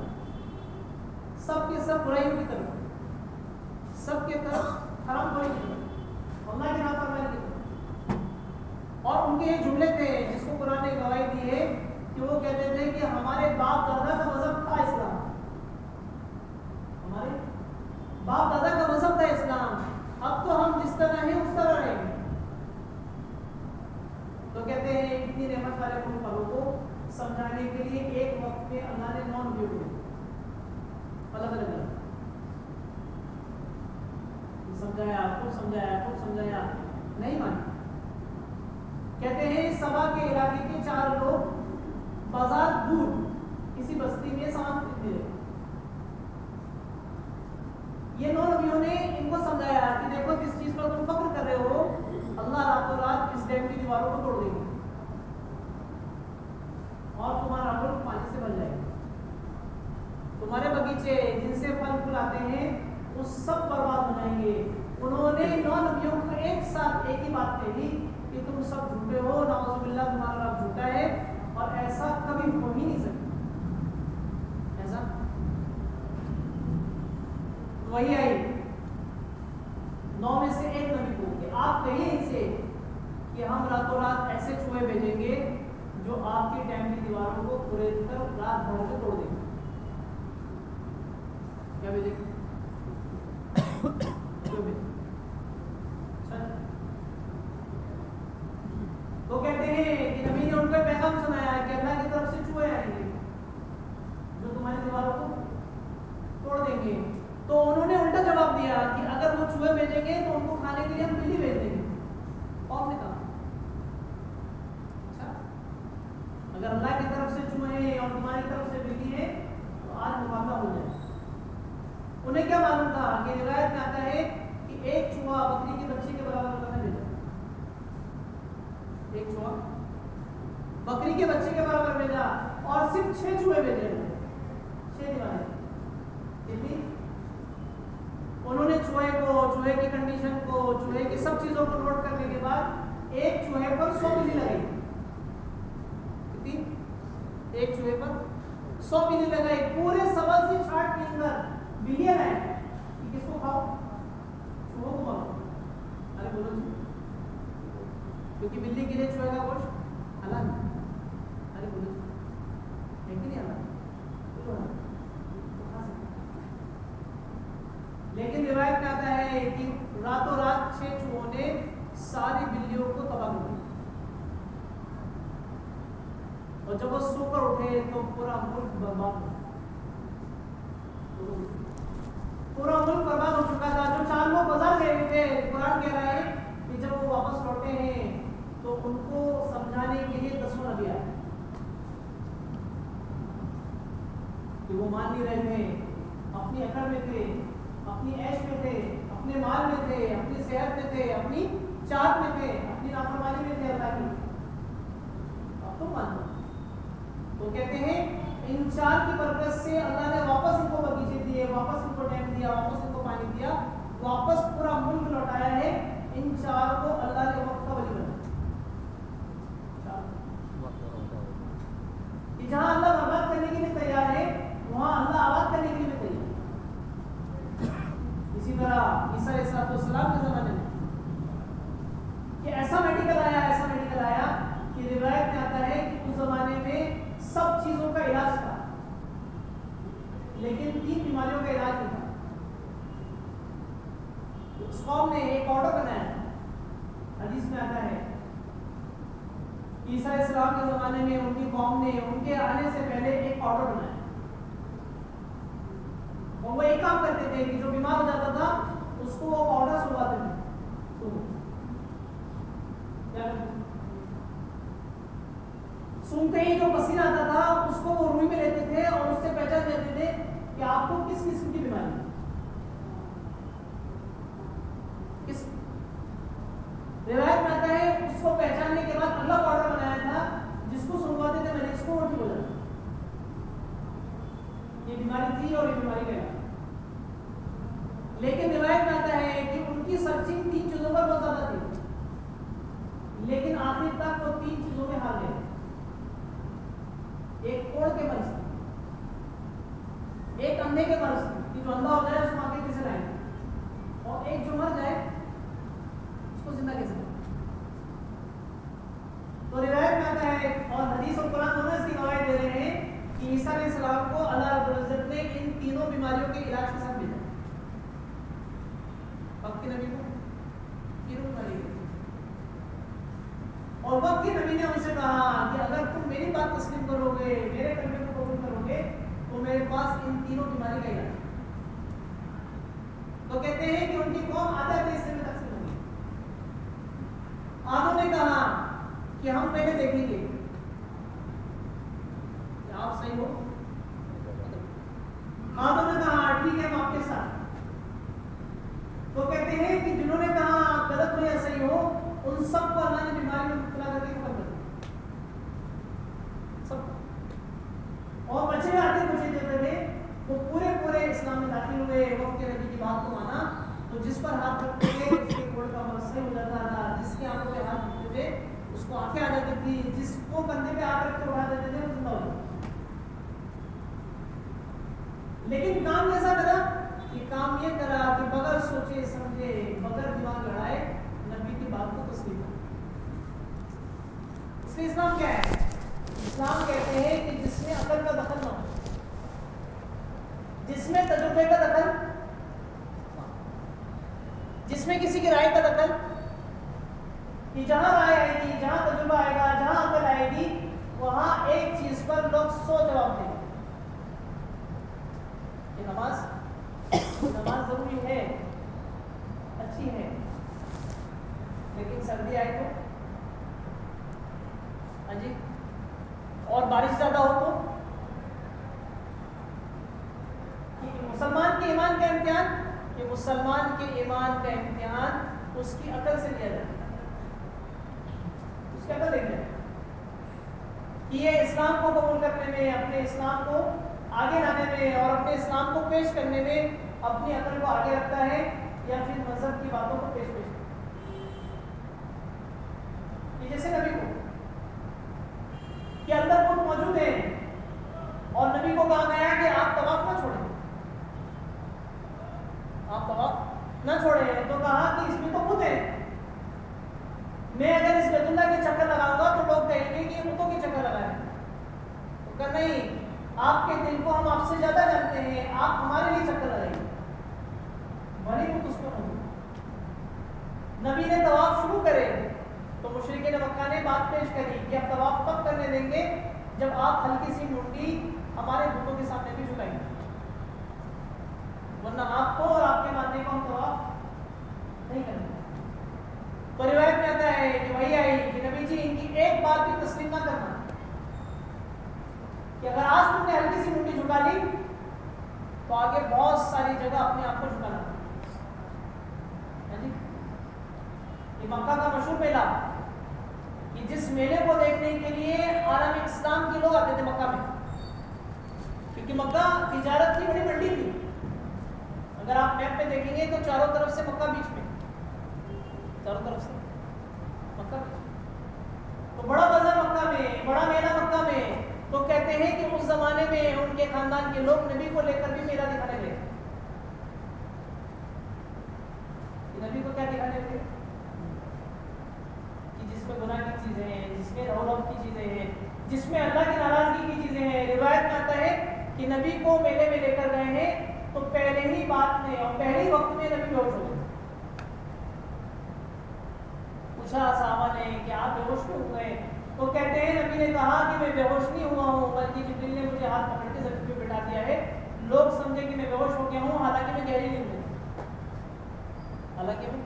سب کے سب برائیوں کی طرف، سب کے طرف حرام خوری کی طرف، اللہ کے نافرمانی کی طرف. اور ان کے یہ جملے تھے جس کو قرآن نے گواہی دی ہے کہ وہ کہتے تھے کہ ہمارے باپ دادا کا مذہب تھا اسلام، ہمارے باپ دادا کا مذہب تھا اسلام، اب تو ہم جس طرح ہیں اس طرح رہیں گے. تو کہتے ہیں اتنی رحمت والے ملک والوں کو سمجھانے کے لیے ایک وقت میں اللہ نے 9 نبیوں کو الگ الگ سمجھایا نہیں مانے. کہتے ہیں سبا کے علاقے کے 4 لوگ بازار دور نے ان کو سمجھایا کہ دیکھو جس چیز پر تم فخر کر رہے ہو اللہ راتوں رات اس ڈیم کی دیواروں کو توڑ دے گا اور تمہارا ملک پانی سے بھر جائے گا. تمہارے بغیچے جن سے پھل پھول آتے ہیں وہ سب برباد ہو جائیں گے. انہوں نے 9 نبیوں کو ایک ساتھ ایک ہی بات کہی کہ تم سب جھوٹے ہو, نعوذ باللہ تمہارا رب جھوٹا ہے اور ایسا کبھی ہو ہی نہیں سکتا. ایسا وہی آئی 9 میں سے ایک نبی کو کہ آپ کہیے ان سے کہ ہم راتوں رات ایسے چوہے بھیجیں گے جو آپ کی ڈیم کی دیواروں کو کھرید کر رات بھر کے توڑ دیں گے. کیا بھیجیں گے؟ تو کہتے ہیں کہ نبی نے ان کو پیغام سنایا کہ اللہ کی طرف سے چوہے آئیں گے جو تمہاری دیواروں کو توڑ دیں گے. تو انہوں نے الٹا جواب دیا کہ اگر وہ چوہے بھیجیں گے تو ان کو کھانے کے لیے ہم بلی بھیج دیں گے. اور نے کہا اچھا اگر اللہ کی طرف سے چوہے ہیں اور تمہاری طرف سے بلی ہے تو آج مقابلہ ہو جائے. انہیں کیا معلوم تھا کہ روایت میں آتا ہے کہ ایک چوہا بکری کے بچے کے برابر اللہ نے بھیجا. ایک چوہا بکری کے بچے کے برابر بھیجا اور صرف 6 چوہے بھیجے. 6 دیواریں. انہوں نے چوہے کو, چوہے کی کنڈیشن کو, چوہے کی سب چیزوں کو نوٹ کرنے کے بعد ایک چوہے پر 100 بلی لگائی. ایک چوہے پر 100 بلی لگائی. پورے سبل سے چھاٹ کے اندر بلیاں آئے کہ کس کو کھاؤ؟ چوہوں کو مارو. ارے بولو جی, کیونکہ بلی کے لیے چوہے کا گوشت حلال ہے. ارے بولو جی, ہے کہ نہیں حلال؟ لیکن روایت میں آتا ہے کہ راتوں رات 6 چوہوں نے ساری بلیوں کو تباہ کر دیا اور جب وہ سو کر اٹھے تو پورا ملک برباد ہو. پورا ملک برباد ہو چکا تھا. جو 4 لوگ بازار گئے ہوئے تھے, قرآن کہہ رہا ہے کہ جب وہ واپس لوٹے ہیں تو ان کو سمجھانے کے لیے 10 نبی آئے کہ وہ مان نہیں رہے تھے, اپنی اکڑ میں تھے, اپنی عیش میں تھے, اپنے مال میں تھے, اپنی صحت میں تھے, اپنی چاہت میں تھے, اپنی نافرمانی میں تھے اللہ کی. اب تم مانو. تو کہتے ہیں ان 4 کی برکت سے اللہ نے واپس ان کو بغیچے دیے, واپس ان کو ڈیم دیا, واپس ان کو پانی دیا, واپس پورا ملک لوٹایا ہے. ان 4 کو اللہ نے وقت کا ولی بنایا. جہاں اللہ برباد کرنے کے لیے تیار ہے وہاں اللہ آباد کرنے کے لیے تیار ہے. اسی طرح عیسیٰ علیہ السلام کے زمانے میں کہ ایسا میڈیکل آیا کہ روایت میں آتا ہے کہ اس زمانے میں سب چیزوں کا علاج تھا لیکن 3 بیماریوں کا علاج نہیں تھا. اس قوم نے ایک آرڈر بنایا. حدیث میں آتا ہے عیسیٰ علیہ السلام کے زمانے میں ان کی قوم نے ان کے آنے سے پہلے ایک آرڈر بنایا اور وہ ایک کام کرتے تھے کہ جو بیمار ہو جاتا تھا اس کو وہ آرڈر سنواتے تھے. سنتے ہی جو پسینہ آتا تھا اس کو وہ روئی میں لیتے تھے اور اس سے پہچان دیتے تھے کہ آپ کو کس قسم کی بیماری ہے. روایت میں آتا ہے اس کو پہچاننے کے بعد اللہ کو آرڈر بنایا تھا جس کو سنواتے تھے میں نے اس کو ٹھیک ہو جاتا. یہ بیماری تھی اور یہ بیماری گیا. لیکن روایت میں آتا ہے کہ ان کی سرچنگ 3 چیزوں پر بہت زیادہ تھی لیکن آخر تک وہ 3 چیزوں میں ہار گئے. ایک کوڑ کے مرض, ایک اندھے کے مرض کہ جو اندھا ہو جائے اس کو آگے کیسے لائیں گے, اور ایک جو مر جائے اس کو زندہ کیسے لائیں. تو روایت میں آتا ہے اور حدیث اور قرآن دونوں اس کی گواہی دے رہے ہیں کہ عیسیٰ علیہ السلام کو اللہ رب العزت نے ان 3 بیماریوں کے علاج کے ساتھ بھیجا. وقت کے نبی کو 3 بیماری اور وقت کے نبی نے ان سے کہا کہ اگر تم میری بات تسلیم کرو گے, میرے کلمے کو قبول کرو گے تو میرے پاس ان 3 بیماری کا علاج. تو کہتے ہیں کہ ان کی قوم آدھے حصے میں تقسیم ہوگی. آدھوں نے کہا کہ ہم پہلے دیکھیں گے کہ آپ صحیح ہو. آدھوں نے کہا ٹھیک ہے ہم آپ کے ساتھ. کہتے ہیں کہ جنہوں نے کہا غلط ہو یا صحیح ہو ان سب کو اللہ نے بیماری میں مبتلا کر کے ختم کر دیا سب، اور بچے ہوئے آتے کچھ دیتے تھے وہ پورے اسلام میں داخل ہوئے، وقت کے نبی کی بات کو مانا، تو جس پر ہاتھ رکھتے تھے اس کے کوڑ کا مرض صحیح ہو جاتا تھا، جس کے آنکھوں پہ ہاتھ رکھتے تھے اس کو آنکھیں آ جاتی تھی، جس کو کندھے پہ ہاتھ رکھ کے اٹھا دیتے تھے وہ زندہ ہو جاتا۔ لیکن کام کیسا کرا کہ کام یہ کرا کہ بغیر سوچے سمجھے بغیر دماغ لڑائے نبی کی بات کو تسلیم کرا۔ اس لیے اسلام کیا ہے؟ اسلام کہتے ہیں کہ جس میں عقل کا دخل نہ ہو، جس میں تجربے کا دخل، جس میں کسی کی رائے کا دخل، کہ جہاں رائے آئے گی، جہاں تجربہ آئے گا، جہاں عقل آئے گی، وہاں ایک چیز پر لوگ 100 جواب دیں گے کہ نماز ضروری ہے، اچھی ہے، لیکن سردی آئے تو، ہاں جی، اور بارش زیادہ ہو تو، مسلمان کے ایمان کا امتحان، کہ مسلمان کے ایمان کا امتحان اس کی عقل سے لیا جائے، اس کی عقل دیکھ جائے کہ یہ اسلام کو قبول کرنے میں، اپنے اسلام کو آگے لانے میں اور اپنے اسلام کو پیش کرنے میں اپنی عقل کو آگے رکھتا ہے یا پھر مذہب کی باتوں کو پیش کرتا ہے۔ جیسے نبی کو کہ اندر بت موجود ہے اور نبی کو کہا گیا کہ آپ طواف نہ چھوڑیں، آپ طواف نہ چھوڑیں، تو کہا کہ اس میں تو بت ہے، میں اگر اس بیت اللہ کے چکر لگاؤں گا تو لوگ کہیں گے کہ یہ بتوں کے چکر لگائے، تو کہ نہیں، آپ کے دل کو ہم آپ سے زیادہ جانتے ہیں، آپ ہمارے لیے چکر لگائیے، بھلی بت اس کو نہیں۔ نبی نے طواف شروع کرے تو مشرکین مکہ نے بات پیش کری کہ آپ طواف کب کرنے دیں گے جب آپ ہلکی سی منڈی ہمارے بتوں کے سامنے بھی جھکائیں گے، ورنہ آپ کو اور آپ کے ماننے کو ہم طواف نہیں کریں گے۔ تو روایت میں آتا ہے کہ وہی آئی کہ نبی جی ان کی ایک بات بھی تسلیم نہ کرنا کہ اگر آج تم نے ہلکی سی منڈی جھکا لی تو آگے بہت ساری جگہ اپنے آپ کو جھکانا۔ یہ مکہ کا مشہور میلہ کہ جس میلے کو دیکھنے کے لیے عالم اسلام کے لوگ آتے تھے مکہ میں، کیونکہ مکہ تجارت کی بڑی منڈی تھی۔ اگر آپ میپ میں دیکھیں گے تو چاروں طرف سے مکہ بیچ میں، چاروں طرف سے مکہ بیچ میں، تو بڑا بازار مکہ میں، بڑا میلہ مکہ میں۔ تو کہتے ہیں کہ اس زمانے میں ان کے خاندان کے لوگ نبی کو لے کر بھی میلہ دکھانے گئے۔ نبی کو کیا دکھانے گئے؟ کہ جس میں گناہ کی چیزیں ہیں، جس میں رونق کی چیزیں ہیں، جس میں اللہ کی ناراضگی کی چیزیں ہیں۔ روایت میں آتا ہے کہ نبی کو میلے میں لے کر گئے ہیں تو پہلے ہی بات میں اور پہلے ہی وقت میں نبی بے ہوش ہو گئے۔ پوچھا صحابہ نے کہ آپ بے ہوش کیوں ہوئے؟ تو کہتے ہیں نبی نے کہا کہ میں بے ہوش نہیں ہوا ہوں، بلکہ جبریل نے مجھے ہاتھ پکڑ کے زمین پہ بٹھا دیا ہے، لوگ سمجھے کہ میں بے ہوش ہو گیا ہوں، حالانکہ میں گہری نیند میں تھا، حالانکہ میں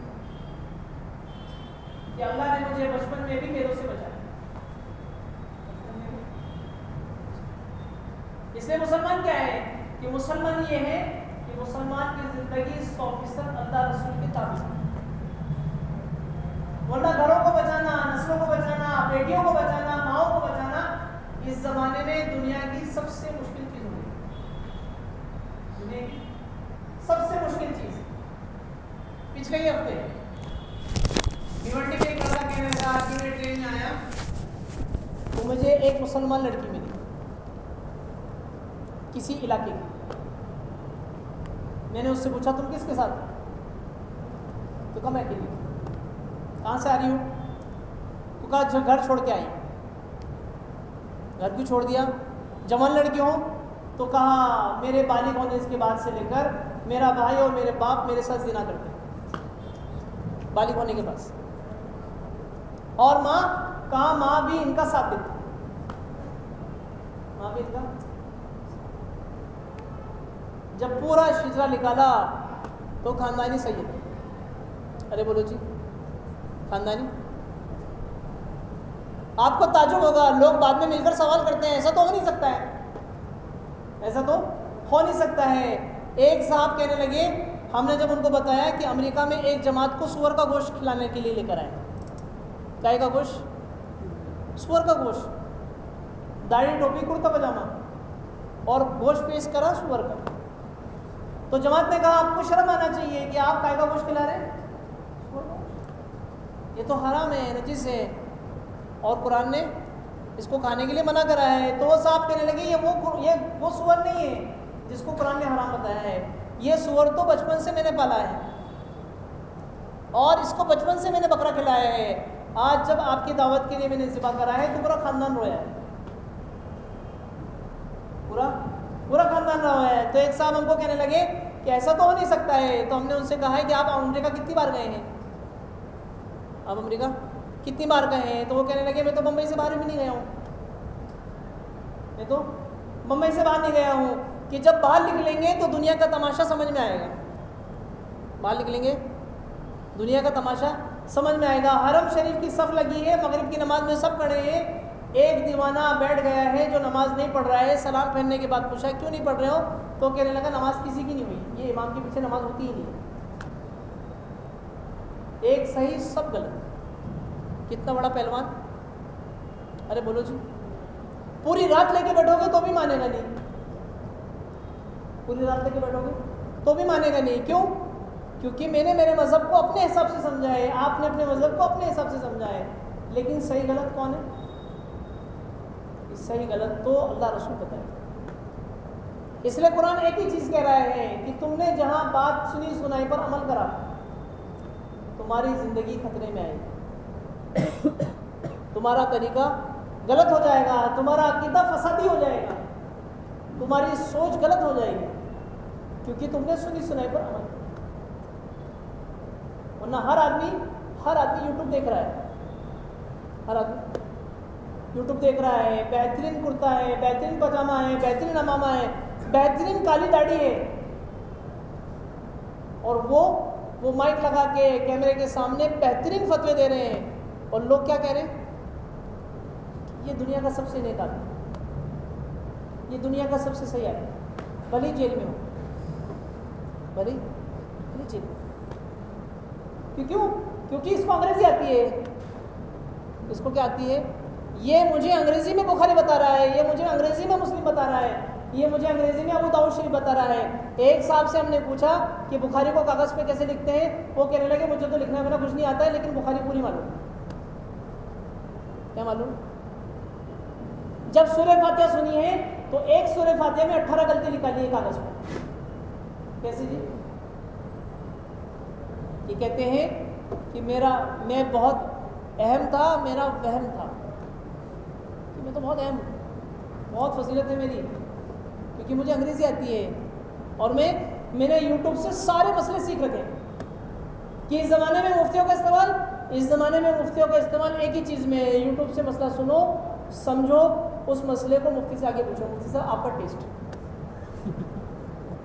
کہ اللہ نے مجھے بچپن میں بھی میروں سے بچایا۔ اس لیے مسلمان کیا ہے کہ مسلمان یہ ہے کہ مسلمان کی زندگی 100% اللہ رسول کے تابع ہے، ورنہ گھروں کو بچانا، نسلوں کو بچانا، بیٹیوں کو بچانا، ماؤں کو بچانا اس زمانے میں دنیا کی سب سے مشکل چیز ہوگی، دنیا کی سب سے مشکل چیز۔ پچھلے ہی ہفتے بھیونڈی میں ایک لڑکا کہنے لگا کہ میں ٹرین میں آیا تو مجھے ایک مسلمان لڑکی ملی کسی علاقے کی، میں نے اس سے پوچھا تم کس کے ساتھ؟ تو کہا میں اکیلی۔ کہاں سے آ رہی ہوں؟ تو کہا گھر چھوڑ کے آئی۔ گھر بھی چھوڑ دیا؟ جوان لڑکی ہوں؟ تو کہا میرے بالغ ہونے کے بعد سے لے کر میرا بھائی اور میرے باپ میرے ساتھ زنا کرتے ہیں، بالغ ہونے کے بعد سے۔ اور ماں؟ کہا ماں بھی ان کا ساتھ دیتی، ماں بھی ان کا۔ جب پورا شجرا نکالا تو خاندانی سید، ارے بولو جی خاندانی، آپ کو تعجب ہوگا، لوگ بعد میں مل کر سوال کرتے ہیں ایسا تو ہو نہیں سکتا ہے، ایسا تو ہو نہیں سکتا ہے۔ ایک صاحب کہنے لگے ہم نے جب ان کو بتایا کہ امریکہ میں ایک جماعت کو سور کا گوشت کھلانے کے لیے لے کر آئے، گائے کا گوشت، سور کا گوشت، داڑھی ٹوپی کرتا پاجامہ اور گوشت پیش کرا سور کا، تو جماعت نے کہا آپ کو شرم آنا چاہیے کہ آپ گائے کا گوشت کھلا رہے ہیں، یہ تو حرام ہے، نجس ہے، اور قرآن نے اس کو کھانے کے لیے منع کرا ہے۔ تو وہ صاحب کہنے لگے یہ وہ سور نہیں ہے جس کو قرآن نے حرام بتایا ہے، یہ سور تو بچپن سے میں نے پالا ہے اور اس کو بچپن سے میں نے بکرا کھلایا ہے، آج جب آپ کی دعوت کے لیے میں نے ذبح کرا ہے تو پورا خاندان رویا ہے، پورا خاندان رہا ہے۔ تو ایک صاحب ہم کو کہنے لگے کہ ایسا تو ہو نہیں سکتا ہے، تو ہم نے ان سے کہا ہے کہ آپ امریکہ کتنی بار گئے ہیں، آپ امریکہ کتنی بار گئے ہیں؟ تو وہ کہنے لگے میں تو بمبئی سے باہر بھی نہیں گیا ہوں، میں تو بمبئی سے باہر نہیں گیا ہوں، کہ جب باہر نکلیں گے تو دنیا کا تماشا سمجھ میں آئے گا، باہر نکلیں گے دنیا کا تماشا سمجھ میں آئے گا۔ حرم شریف کی صف لگی ہے، مغرب کی نماز میں سب کھڑے ہیں، ایک دیوانہ بیٹھ گیا ہے جو نماز نہیں پڑھ رہا ہے، سلام پھیرنے کے بعد پوچھا کیوں نہیں پڑھ رہے ہو؟ تو کہنے لگا نماز کسی کی نہیں ہوئی، یہ امام کے پیچھے نماز ہوتی ہی نہیں ہے، ایک صحیح سب غلط۔ کتنا بڑا پہلوان، ارے بولو جی، پوری رات لے کے بیٹھو گے تو بھی مانے گا نہیں، پوری رات لے کے بیٹھو گے تو بھی مانے گا نہیں، کیوں؟ کیونکہ میں نے میرے مذہب کو اپنے حساب سے سمجھا ہے، آپ نے اپنے مذہب کو اپنے حساب سے سمجھا ہے، لیکن صحیح غلط کون ہے؟ صحیح غلط تو اللہ رسول بتائے۔ اس لیے قرآن ایک ہی چیز کہہ رہا ہے کہ تم نے جہاں بات سنی سنائی پر عمل کرا تمہاری زندگی خطرے میں آئے گی، تمہارا طریقہ غلط ہو جائے گا، تمہارا عقیدہ فسادی ہو جائے گا، تمہاری سوچ غلط ہو جائے گی، کیونکہ تم نے سنی سنائی پر عمل کیا۔ ورنہ ہر آدمی یوٹیوب دیکھ رہا ہے، ہر آدمی یوٹیوب دیکھ رہا ہے، بہترین کرتا ہے، بہترین پاجامہ ہے، بہترین امامہ ہے، بہترین کالی داڑھی ہے، اور وہ مائک لگا کے کیمرے کے سامنے بہترین فتوے دے رہے ہیں، اور لوگ کیا کہہ رہے ہیں؟ یہ دنیا کا سب سے نیک آدمی، یہ دنیا کا سب سے صحیح آدمی، بھلی جیل میں ہو، بھلی جیل میں، کیوں؟ کیونکہ اس کو انگریزی آتی ہے، اس کو کیا آتی ہے؟ یہ مجھے انگریزی میں بخاری بتا رہا ہے، یہ مجھے انگریزی میں مسلم بتا رہا ہے، یہ مجھے انگریزی میں ابو داؤد شریف بتا رہا ہے۔ ایک صاحب سے ہم نے پوچھا کہ بخاری کو کاغذ پہ کیسے لکھتے ہیں؟ وہ کہنے لگے مجھے تو لکھنا میرا کچھ نہیں آتا ہے، لیکن بخاری پوری معلوم۔ کیا معلوم؟ جب سورہ فاتحہ سنی ہے تو ایک سورہ فاتحہ میں 18 غلطی نکالی ہے کاغذ پہ، کیسے جی؟ یہ کہتے ہیں کہ میں بہت اہم تھا، میرا وہم تھا، میں تو بہت اہم ہوں، بہت فضیلت ہے میری، کیونکہ مجھے انگریزی آتی ہے، اور میں نے یوٹیوب سے سارے مسئلے سیکھ رکھے کہ اس زمانے میں مفتیوں کا استعمال ایک ہی چیز میں ہے، یوٹیوب سے مسئلہ سنو، سمجھو، اس مسئلے کو مفتی سے آگے پوچھو، مفتی صاحب آپ کا ٹیسٹ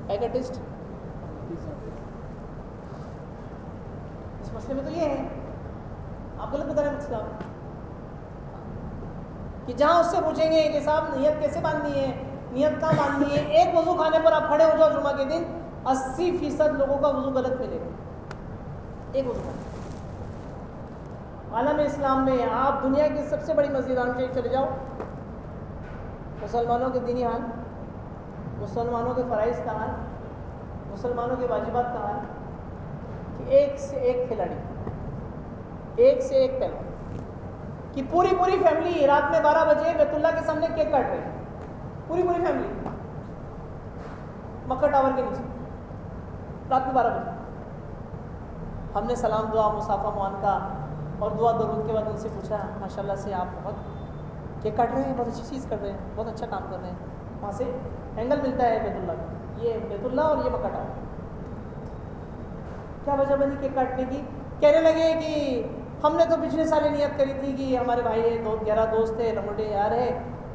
ہے کا ٹیسٹ اس مسئلے میں تو یہ ہے، آپ غلط بتا رہے ہیں مفتی صاحب، کہ جہاں اس سے پوچھیں گے کہ صاحب نیت کیسے باندھنی ہے، نیت کہاں باندھنی ہے، ایک وضو خانے پر آپ کھڑے ہو جاؤ جمعہ کے دن 80% لوگوں کا وضو غلط ملے گا، ایک وضو خانے۔ عالم اسلام میں آپ دنیا کی سب سے بڑی مسجد حرم شریف چلے جاؤ، مسلمانوں کے دینی حال، مسلمانوں کے فرائض کا حال، مسلمانوں کے واجبات کا حال، کہ ایک سے ایک کھلاڑی، ایک سے ایک پہلوان، کہ پوری فیملی رات میں 12 بجے بیت اللہ کے سامنے کیک کاٹ رہی ہے، پوری فیملی مکہ ٹاور کے نیچے رات میں 12 بجے۔ ہم نے سلام دعا مصافحہ معانقہ اور دعا درود کے بعد ان سے پوچھا ماشاءاللہ سے آپ بہت کیک کاٹ رہے ہیں، بہت اچھی چیز کر رہے ہیں، بہت اچھا کام کر رہے ہیں، وہاں سے اینگل ملتا ہے بیت اللہ کا، یہ بیت اللہ اور یہ مکہ ٹاور، کیا وجہ بنی کیک کاٹنے کی؟ کہنے لگے کہ ہم نے تو پچھلے سال نیت کری تھی کہ ہمارے بھائی ہے، گہرا دوست ہے، لمڈے یار ہے،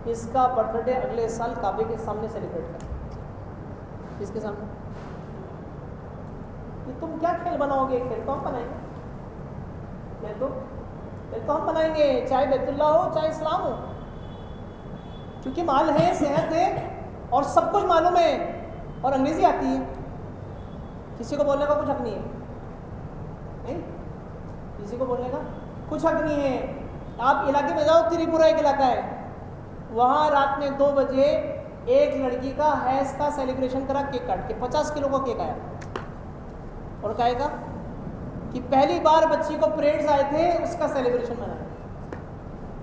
اس کا برتھ ڈے اگلے سال کعبے کے سامنے سیلیبریٹ کریں، اس کے سامنے، کہ تم کیا کھیل بناؤ گے؟ کھیل تو ہم بنائیں گے، کھیل تو ہم بنائیں گے، چاہے بیت اللہ ہو چاہے اسلام ہو، کیونکہ مال ہے، صحت ہے، اور سب کچھ معلوم ہے، اور انگریزی آتی ہے، کسی کو بولنے کا کچھ حق نہیں ہے، نہیں کسی کو بولنے کا کچھ حق نہیں ہے. آپ علاقے میں جاؤ، تریپورہ ایک علاقہ ہے، وہاں رات میں 2 بجے ایک لڑکی کا حیض کا سیلیبریشن کرا، کیک کاٹ کے 50 کلو کا کیک آیا، اور کہے گا کہ پہلی بار بچی کو پیریڈز آئے تھے، اس کا سیلیبریشن منایا،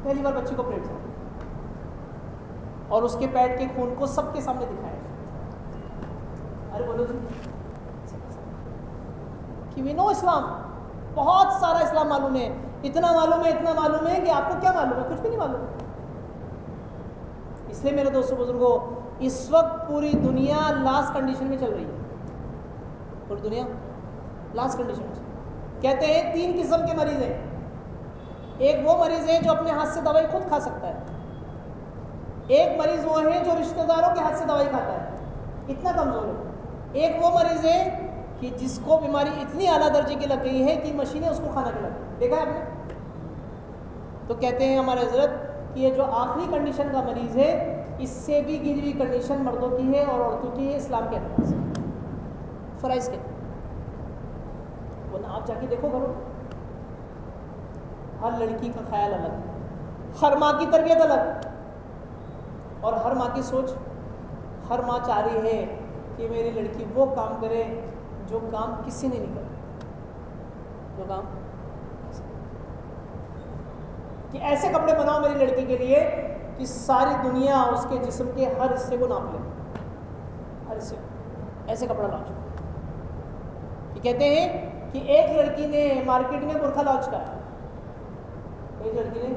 پہلی بار بچی کو پیریڈز آئے اور اس کے پیٹ کے خون کو سب کے سامنے دکھایا. ارے بولو جی کہ وی نو اسلام، بہت سارا اسلام معلوم ہے، اتنا معلوم ہے کہ آپ کو کیا معلوم ہے؟ کچھ بھی نہیں معلوم. اس لیے میرے دوستوں بزرگوں، اس وقت پوری دنیا لاسٹ کنڈیشن میں چل رہی ہے، پوری دنیا لاسٹ کنڈیشن میں. کہتے ہیں 3 قسم کے مریض ہیں. ایک وہ مریض ہے جو اپنے ہاتھ سے دوائی خود کھا سکتا ہے. ایک مریض وہ ہے جو رشتہ داروں کے ہاتھ سے دوائی کھاتا ہے، اتنا کمزور ہے. ایک وہ مریض ہے کہ جس کو بیماری اتنی اعلیٰ درجے کی لگ گئی ہے کہ مشینیں اس کو کھانا کھلاتی. دیکھا ہے آپ نے؟ تو کہتے ہیں ہمارے حضرت کہ یہ جو آخری کنڈیشن کا مریض ہے، اس سے بھی گری ہوئی کنڈیشن مردوں کی ہے اور عورتوں کی ہے اسلام کے اعتبار سے، فرائض کے. ورنہ آپ جا کے دیکھو کرو، ہر لڑکی کا خیال الگ، ہر ماں کی تربیت الگ، اور ہر ماں کی سوچ. ہر ماں چاہ رہی ہے کہ میری لڑکی وہ کام کرے جو کام کسی نے نہیں کرا، جو کام کہ ایسے کپڑے بناؤ میری لڑکی کے لیے کہ ساری دنیا اس کے جسم کے ہر حصے کو ناپ لے، ہر حصے کو ایسے کپڑا لانچ. یہ کہتے ہیں کہ ایک لڑکی نے مارکیٹ میں برقع لانچ کرا، ایک لڑکی نے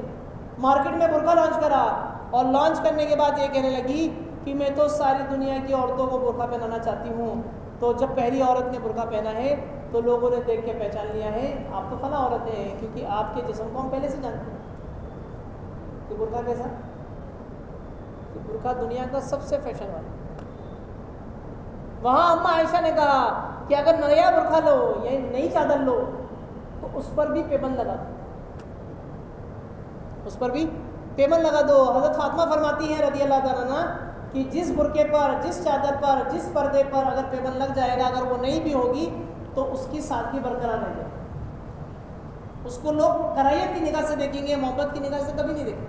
مارکیٹ میں برقع لانچ کرا، اور لانچ کرنے کے بعد یہ کہنے لگی کہ میں تو ساری دنیا کی عورتوں کو برقع پہنانا چاہتی ہوں. تو جب پہلی عورت نے برقع پہنا ہے تو لوگوں نے دیکھ کے پہچان لیا ہے آپ تو فلاں عورت ہیں، کیونکہ آپ کے جسم کو ہم پہلے سے جانتے ہیں. کہ برقع کیسا؟ کہ برقع دنیا کا سب سے فیشن والا. وہاں اماں عائشہ نے کہا کہ اگر نیا برقع لو یا نئی چادر لو تو اس پر بھی پیبند لگا دو، اس پر بھی پیبند لگا دو. حضرت فاطمہ فرماتی ہیں رضی اللہ تعالیٰ عنہ کہ جس برقعے پر، جس چادر پر، جس پردے پر اگر پیبند لگ جائے گا، اگر وہ نہیں بھی ہوگی تو اس کی سادگی برقرار رہ جائے. اس کو لوگ کرائیت کی نگاہ سے دیکھیں گے، محبت کی نگاہ سے کبھی نہیں دیکھیں گے،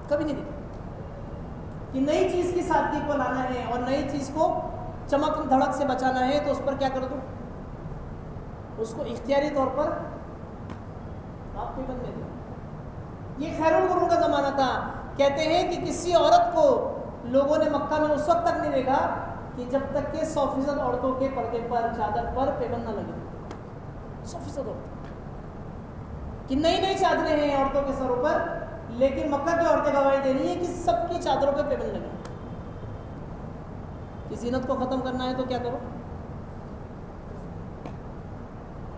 کبھی نہیں دیکھیں. کہ نئی چیز کی سادگی کو لانا ہے اور نئی چیز کو چمک دھڑک سے بچانا ہے تو اس پر کیا کر دو؟ اس کو اختیاری طور پر آپ پیبند دے دو. یہ خیر القرون کا زمانہ تھا. کہتے ہیں کہ کسی عورت کو لوگوں نے مکہ میں اس وقت تک نہیں دیکھا کہ جب تک کہ 100% عورتوں کے پردے پر، چادر پر پیبند نہ لگے. 100% عورتیں کہ نئی نئی چادریں ہیں عورتوں کے سروں پر، لیکن مکہ کی عورتیں گواہی دے رہی ہیں کہ سب کی چادروں پہ پیبند لگے. کہ زینت کو ختم کرنا ہے تو کیا کرو؟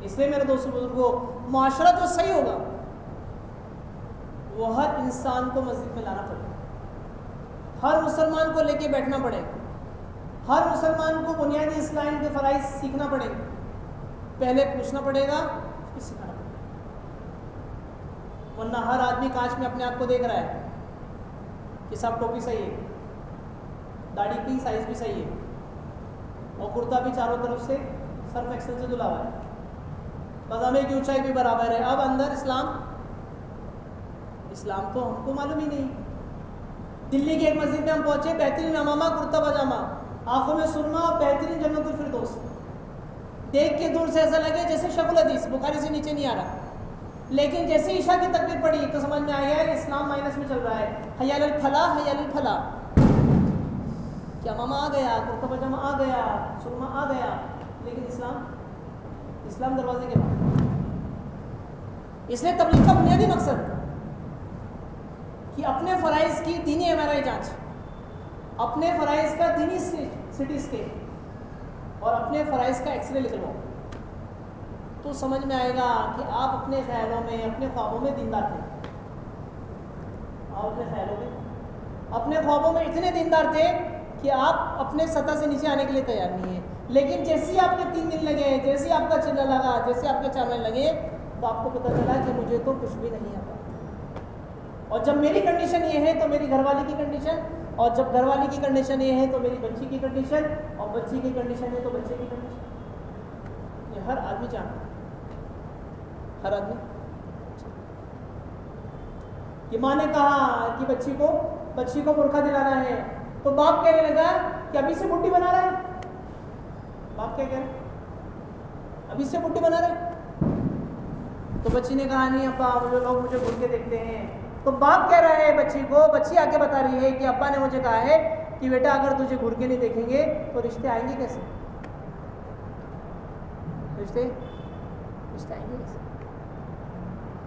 اس لیے میرے دوستوں بزرگوں، معاشرہ جو صحیح ہوگا وہ ہر انسان کو مسجد میں لانا پڑے گا، ہر مسلمان کو لے کے بیٹھنا پڑے گا، ہر مسلمان کو بنیادی اسلام کے فرائض سیکھنا پڑے گا. پہلے پوچھنا پڑے گا پھر سکھانا پڑے گا. ورنہ ہر آدمی کانچ میں اپنے آپ کو دیکھ رہا ہے کہ سب ٹوپی صحیح ہے، داڑھی کی سائز بھی صحیح ہے، اور کرتا بھی چاروں طرف سے سرف ایکسل سے دھلا ہوا ہے، پاجامے کی اونچائی بھی برابر ہے. اب اندر اسلام تو ہم کو معلوم ہی نہیں. دلی کی ایک مسجد میں ہم پہنچے، بہترین امامہ، کرتا پاجامہ، آنکھوں میں سرما اور بہترین جنت الفردوس. دیکھ کے دور سے ایسا لگے جیسے شیخ الحدیث، بخاری سے نیچے نہیں آ رہا. لیکن جیسے عشاء کی تکبیر پڑی تو سمجھ میں آیا ہے اسلام مائنس میں چل رہا ہے. حی علی الفلاح، حی علی الفلاح. کیا امامہ آ گیا، کرتا پاجامہ آ گیا، سرما آ گیا، لیکن اسلام دروازے کے بعد. اس لیے تبلیغ کا بنیادی مقصد کہ اپنے فرائض کی دینی ایم آر آئی جانچ، اپنے فرائض کا دینی سی ٹی اسکین اور اپنے فرائض کا ایکس رے نکلواؤ تو سمجھ میں آئے گا کہ آپ اپنے خیالوں میں، اپنے خوابوں میں دیندار تھے. آپ اپنے خیالوں میں، اپنے خوابوں میں اتنے دیندار تھے کہ آپ اپنے سطح سے نیچے آنے کے لیے تیار نہیں ہیں. لیکن جیسے ہی آپ کے 3 دن لگے، جیسے آپ کا چلا لگا، جیسے آپ کے 4 مہینے لگے تو آپ کو پتہ چلا کہ مجھے تو کچھ بھی نہیں آتا. اور جب میری کنڈیشن یہ ہے تو میری گھر والی کی کنڈیشن، اور جب گھر والی کی کنڈیشن یہ ہے تو میری بچی کی کنڈیشن، اور بچی کی کنڈیشن ہے تو بچے کی کنڈیشن. یہ ہر آدمی جانتا ہے، ہر آدمی. کہ ماں نے کہا کہ بچی کو برقع دلانا ہے، تو باپ کہنے لگا کہ ابھی سے بڈھی بنا رہا ہے. باپ کیا کہہ رہے ابھی سے بڈھی بنا رہے. تو بچی نے کہا نہیں ابا، وہ لوگ مجھے گھر کے دیکھتے ہیں. تو باپ کہہ رہا ہے بچی آ کے بتا رہی ہے کہ ابا نے مجھے کہا ہے کہ بیٹا اگر تجھے گھر کے نہیں دیکھیں گے تو رشتے آئیں گے کیسے؟ رشتے آئیں گے کیسے؟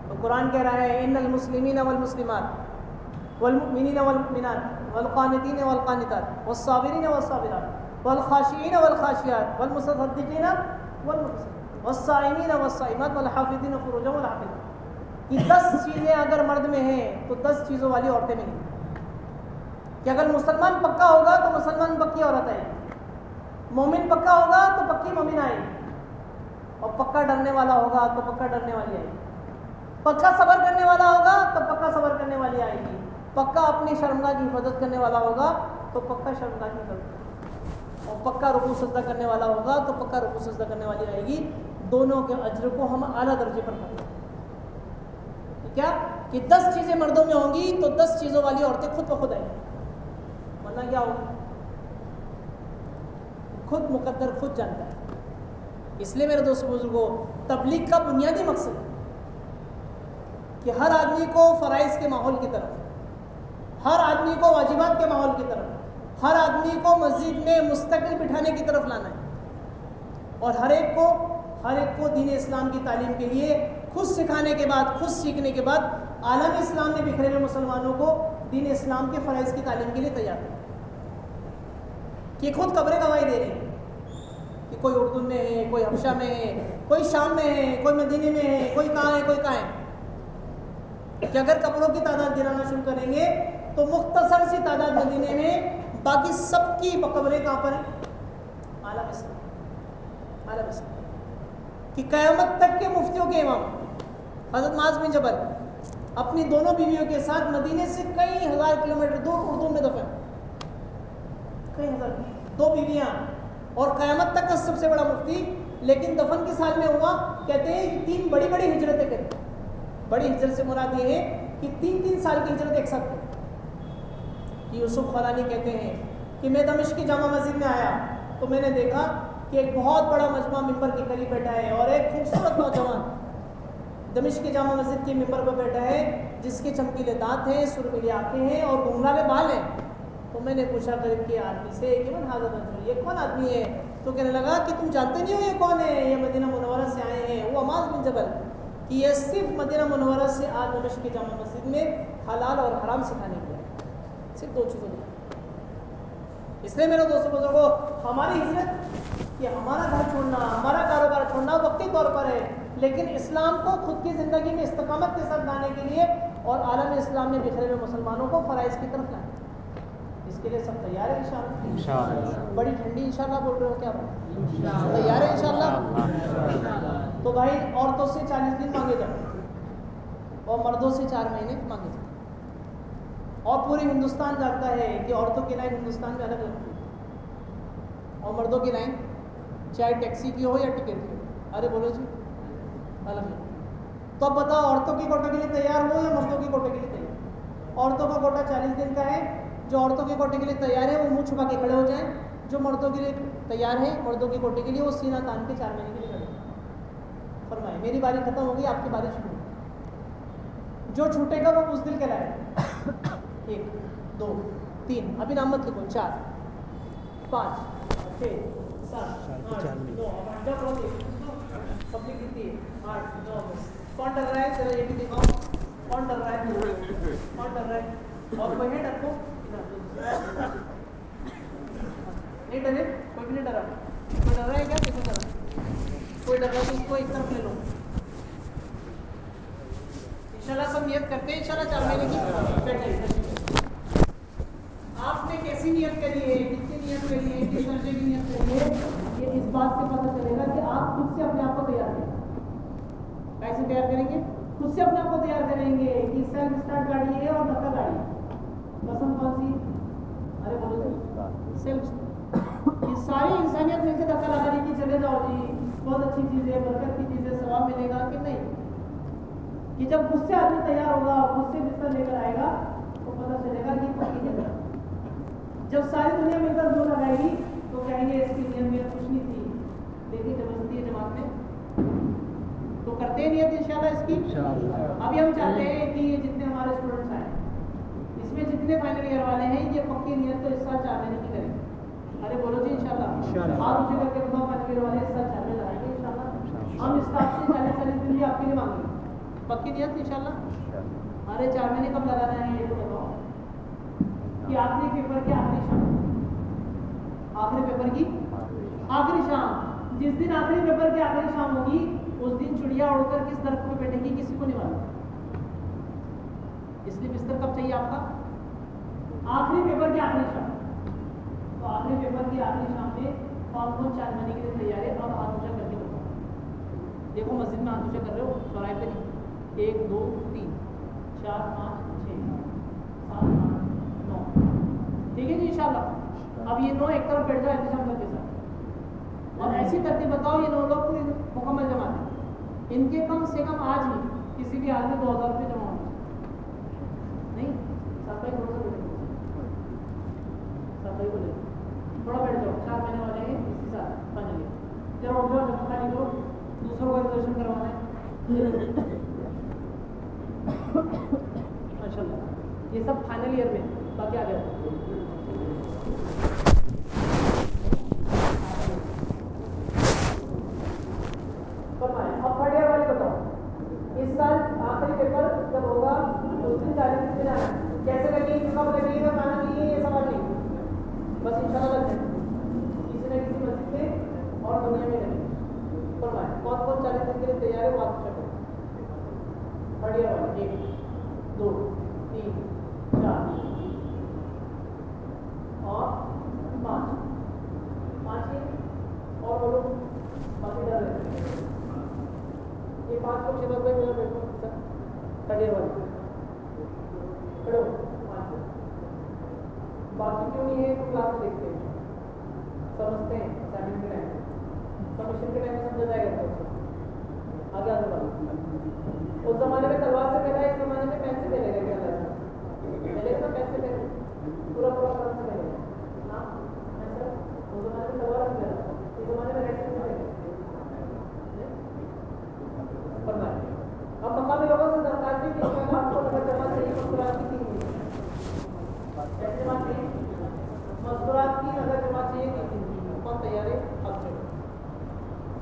تو قرآن کہہ رہا ہے ان المسلمین والمسلمات والمؤمنین والمؤمنات والقانتین والقانتات والصابرین والصابرات والخاشعین والخاشعات والمتصدقین والمتصدقین والصائمین والصائمات والحافظین فروجهم والحافظات. یہ 10 چیزیں اگر مرد میں ہیں تو 10 چیزوں والی عورتیں میں نہیں. کہ اگر مسلمان پکا ہوگا تو مسلمان پکی عورت آئے گی، مومن پکا ہوگا تو پکی مومن آئے گی، اور پکا ڈرنے والا ہوگا تو پکا ڈرنے والی آئے گی، پکا صبر کرنے والا ہوگا تو پکا صبر کرنے والی آئے گی، پکا اپنی شرمگاہ کی حفاظت کرنے والا ہوگا تو پکا شرمگاہ کی حفاظت کرنے والا، اور پکا رکوع سجدہ کرنے والا ہوگا تو پکا رکوع سجدہ کرنے والی آئے گی. دونوں کے اجر کو ہم اعلیٰ درجے پر کرتے ہیں. کیا کہ 10 چیزیں مردوں میں ہوں گی تو 10 چیزوں والی عورتیں خود بخود آئیں گی. ورنہ کیا ہوگا؟ خود مقدر خود جانتا ہے. اس لیے میرے دوست بزرگوں، تبلیغ کا بنیادی مقصد ہے کہ ہر آدمی کو فرائض کے ماحول کی طرف، ہر آدمی کو واجبات کے ماحول کی طرف، ہر آدمی کو مسجد میں مستقل بٹھانے کی طرف لانا ہے، اور ہر ایک کو دین اسلام کی تعلیم کے لیے خود سکھانے کے بعد، خود سیکھنے کے بعد عالم اسلام میں بکھرے ہوئے مسلمانوں کو دین اسلام کے فرائض کی تعلیم کے لیے تیار کرنا. کہ خود خبریں گواہی دے رہے ہیں کہ کوئی اردن میں ہے، کوئی حبشہ میں ہے، کوئی شام میں ہے، کوئی مدینے میں ہے، کوئی کہاں ہے، کوئی کہاں ہے. کہ اگر قبروں کی تعداد گرانا شروع کریں گے تو مختصر سی تعداد مدینے میں، باقی سب کی قبریں کہاں پر ہیں؟ عالم اسلام. کہ قیامت تک کے مفتیوں کے امام حضرت معاذ بن جبل اپنی دونوں بیویوں کے ساتھ مدینے سے کئی ہزار کلومیٹر دور اردن میں دفن، کئی ہزار، 2 بیویاں، اور قیامت تک کا سب سے بڑا مفتی. لیکن دفن کس حال میں ہوا؟ کہتے ہیں کہ 3 بڑی ہجرتیں کری. بڑی ہجرت سے مراد یہ ہے کہ 3 سال کی ہجرت ایک ساتھ کی. یوسف خلانی کہتے ہیں کہ میں دمشق کی جامع مسجد میں آیا تو میں نے دیکھا کہ ایک بہت بڑا مجمع ممبر کے قریب بیٹھا ہے، اور ایک خوبصورت نوجوان دمشق کی جامع مسجد کے ممبر پر بیٹھا ہے جس کے چمکیلے دانت ہیں، سرمئی آنکھیں ہیں اور گھنگھرالے بال ہیں. تو میں نے پوچھا قریب کے آدمی سے کہ من حاضر رجل، یہ کون آدمی ہے؟ تو کہنے لگا کہ تم جانتے نہیں ہو یہ کون ہے؟ یہ مدینہ منورہ سے آئے ہیں، وہ معاذ بن جبل. کہ یہ صرف مدینہ منورہ سے آج دمشق کی جامع مسجد میں حلال اور حرام سکھانے کے لیے، صرف 2 چیزوں میں. اس لیے میرے دوستوں بزرگوں، ہماری ہجرت یہ ہمارا گھر چھوڑنا، ہمارا کاروبار چھوڑنا وقتی طور پر ہے، لیکن اسلام کو خود کی زندگی میں استقامت کے ساتھ لانے کے لیے اور عالم اسلام میں بکھرے ہوئے مسلمانوں کو فرائض کی طرف لانا. اس کے لیے سب تیار ہیں انشاءاللہ؟ بڑی ٹھنڈی انشاءاللہ بول رہے ہو کیا بات؟ تیار ہے انشاءاللہ؟ تو بھائی عورتوں سے 40 دن مانگے جائیں اور مردوں سے 4 مہینے مانگے جائیں. اور پوری ہندوستان جانتا ہے کہ عورتوں کی لائن ہندوستان میں الگ لگتی ہے اور مردوں کی لائن چاہے ٹیکسی کی ہو یا ٹکٹ کی ہو، ارے بولو جی، الگ لگتی ہے. تو اب بتاؤ عورتوں کی کوٹے کے لیے تیار ہو یا مردوں کی کوٹے کے لیے تیار؟ عورتوں کا کوٹا 40 دن کا ہے. جو عورتوں کے کوٹے کے لیے تیار ہے وہ منہ چھپا کے کھڑے ہو جائیں. جو مردوں کے لیے تیار ہے، مردوں کے کوٹے کے لیے، وہ سینہ تان کے 4 مہینے کے لیے کھڑے ہیں. فرمائے میری باری ختم ہوگی، آپ کی باری شروع ہوگی. جو چھوٹے گا وہ بزدل کہلائے. 1 2 3 ابھی نام مت لکھو، 4 5 6 7 8 9 پبلک کتنی ہے؟ 8 9 10. کون ڈر رہا ہے؟ ذرا یہ بھی دکھاؤ کون ڈر رہا ہے؟ کون ڈر رہا ہے؟ اور کوئی ہے ڈر کو؟ نہیں ڈرے؟ کوئی بھی نہیں ڈرا؟ کوئی ڈر رہا ہے کیا؟ کسی طرح کوئی ڈر رہا ہے تو اس کو ایک طرف لے لو. انشاءاللہ سب نیت کرتے ہیں انشاءاللہ 4 مہینے کی. آپ نے کیسی نیت کری ہے، کتنی نیت کری ہے، کس درجے کی نیت کری ہے، یہ اس بات سے پتہ چلے گا کہ آپ خود سے اپنے آپ کو تیار کریں. کیسے تیار کریں گے؟ خود سے اپنے آپ کو تیار کریں گے کہ سیلف اسٹارٹ گاڑی ہے اور دھکا گاڑی ہے. پسند کون سی؟ ارے بولو سیلف. یہ ساری انسانیت مل کے دھکا لگا رہی کہ چلے جاؤ جی، بہت اچھی چیز ہے، برکت کی چیز ہے، ثواب ملے گا کہ نہیں؟ کہ جب خود سے آدمی تیار ہوگا، خود سے بستر لے کر آئے گا تو پتہ چلے گا کہ پکی نیت۔ جب ساری دنیا مل کر زور لگائے گی تو کہیں گے اس کی نیت میں کچھ نہیں تھی، لیکن زبردستی ہے جماعت میں تو کرتے ہیں نیت انشاءاللہ اس کی۔ ابھی ہم چاہتے ہیں کہ یہ جتنے ہمارے اسٹوڈنٹس آئے اس میں جتنے فائنل ایئر والے ہیں یہ پکی نیت تو اس سال 4 مہینے کی کریں گے۔ ارے بولو جی انشاءاللہ، آپ مجھے کر کے بتاؤ فائنل ایئر والے اس سال 4 مہینے لگائیں گے انشاءاللہ۔ ہم اسٹاف سے 40 دن بھی آپ کے لیے مانگیں گے، پکی نیت انشاءاللہ۔ ارے 4 مہینے کب لگانا ہے یہ تو بتاؤ کہ آخری پیپر کی آخری شام، آخری پیپر کی آخری شام، جس دن آخری پیپر کی آخری شام ہوگی اس دن چڑیا اڑ کر کس درخت میں بیٹھے گی کسی کو نہیں معلوم۔ اس لیے بستر کب چاہیے آپ کا؟ آخری پیپر کی آخری شام۔ تو آخری پیپر کی آخری شام میں کون کون 4 مہینے کے لیے تیار ہے؟ اب ہاتھ اونچا کر کے بتاؤ۔ دیکھو مسجد میں ہاتھ اونچا کر رہے ہو، چوراہے پہ نہیں، 1 2 3 4 5 6 7 8 9، ٹھیک ہے جی انشاءاللہ۔ اب یہ 9 ایک طرف بیٹھ جاؤ احتشام کر کے ساتھ، اور ایسی ترتیب بتاؤ یہ 9 لوگ پوری مکمل جماعت ہیں، ان کے کم سے کم آج ہی کسی بھی حال میں 2000 روپے جمع ہونا نہیں۔ ساتھ بھائی تھوڑا سا بیٹھ جاؤ، ساتھ بھائی کو لے تھوڑا بیٹھ جاؤ، 4 مہینے والے ہیں اس کے ساتھ فائنل ایئر، ذرا اٹھ جاؤ، جب خالی کرو، دوسروں کو ریزرویشن کروانا ہے ماشاء اللہ۔ یہ سب فائنل ایئر میں، باقی آ جاؤ۔ اب تھرڈ ایئر والے بتاؤ، اس سال آخری پیپر جب ہوگا اس دن 40 دن میں جانا ہے، کیسے لگے گی، کب لگے گا، کھانا نہیں ہے، یہ سوال نہیں، بس انشاءاللہ لگ جائے کسی نہ کسی مسجد میں اور دنیا میں لگے۔ فرمائیں کون کون 40 دن کے لیے تیار ہے؟ بات چکو تھرڈ ایئر والے، 1 2 3 4 اور 5 ہی اور بولو باقی ڈر رہے یہ 5 لوگ شباب بھائی میرا بیٹھو سر تھرڈ ایئر والے کھڑے ہو، 5 لوگ باقی کیوں نہیں ہے تو کلاس میں دیکھتے ہیں، سمجھتے ہیں اسائنمنٹ کے ٹائم سبمشن کے ٹائم میں سمجھا جائے گا۔ آگے آگے بڑھو، اس زمانے میں تلوار سے پہلا ہے، اس زمانے میں پین سے پہلے گا، کیا پہلے گا نا پین سے پہلے پورا قلم سے پہلے گا نا، اس زمانے میں تلوار سے پہلا، اس زمانے میں ریڈ سے پہلے۔ اب مقامی لوگوں سے درخواست ہے کہ اس میں آپ کو نظر جمع چاہیے، مذکورات کی 3 ایسے بات نہیں، مذکورات کی نظر جمع چاہیے 3 کون تیار ہے؟ اب چلو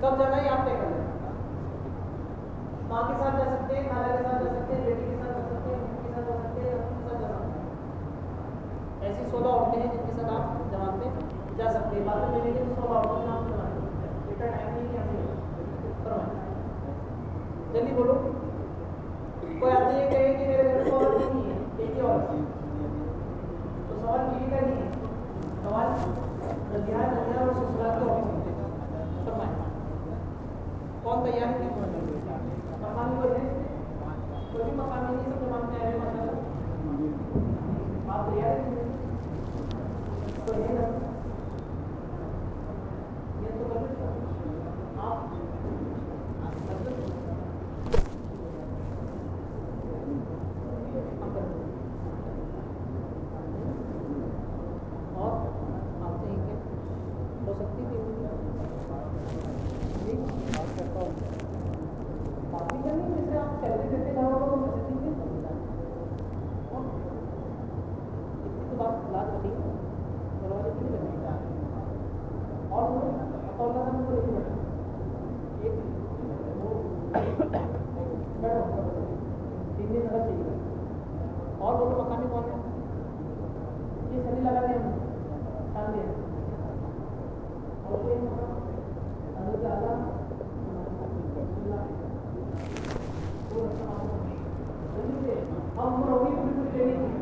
کب جانا ہے آپ طے کر لیں، ماں کے ساتھ جا سکتے ہیں، خالہ کے ساتھ جا سکتے ہیں، بیٹی کے ساتھ جا سکتے ہیں، ان کے ساتھ جا سکتے ہیں، اپنے ساتھ جا سکتے ہیں۔ ایسی 16 عورتیں ہیں جن کے ساتھ آپ جماعت میں جا سکتے ہیں، بعد میں ملیں گے تو 16 عورتوں کے نام جماعت میں بیٹا ٹائم نہیں ہے فرمائیں جلدی بولو۔ کوئی آدمی یہ کہے کہ میرے گھر میں عورت نہیں ہے، ایک ہی عورت ہے تو سوال بیوی کا نہیں ہے، سوال ددیار اور سسرال کے عورت ہے۔ فرمائیں کون تیار ہے؟ مقامی کو ہے، کوئی بھی مقامی نہیں، سب جماعت میں آئے ہیں ماشاء اللہ، آپ تیار ہیں؟ کوئی ہے نا یہ تو کر آپ اور بولو مقامی کون ہے؟ یہ سبھی لگا دیں ہم شان دیں اور کوئی حضرت اعلیٰ ہم ہوگی بالکل لے نہیں،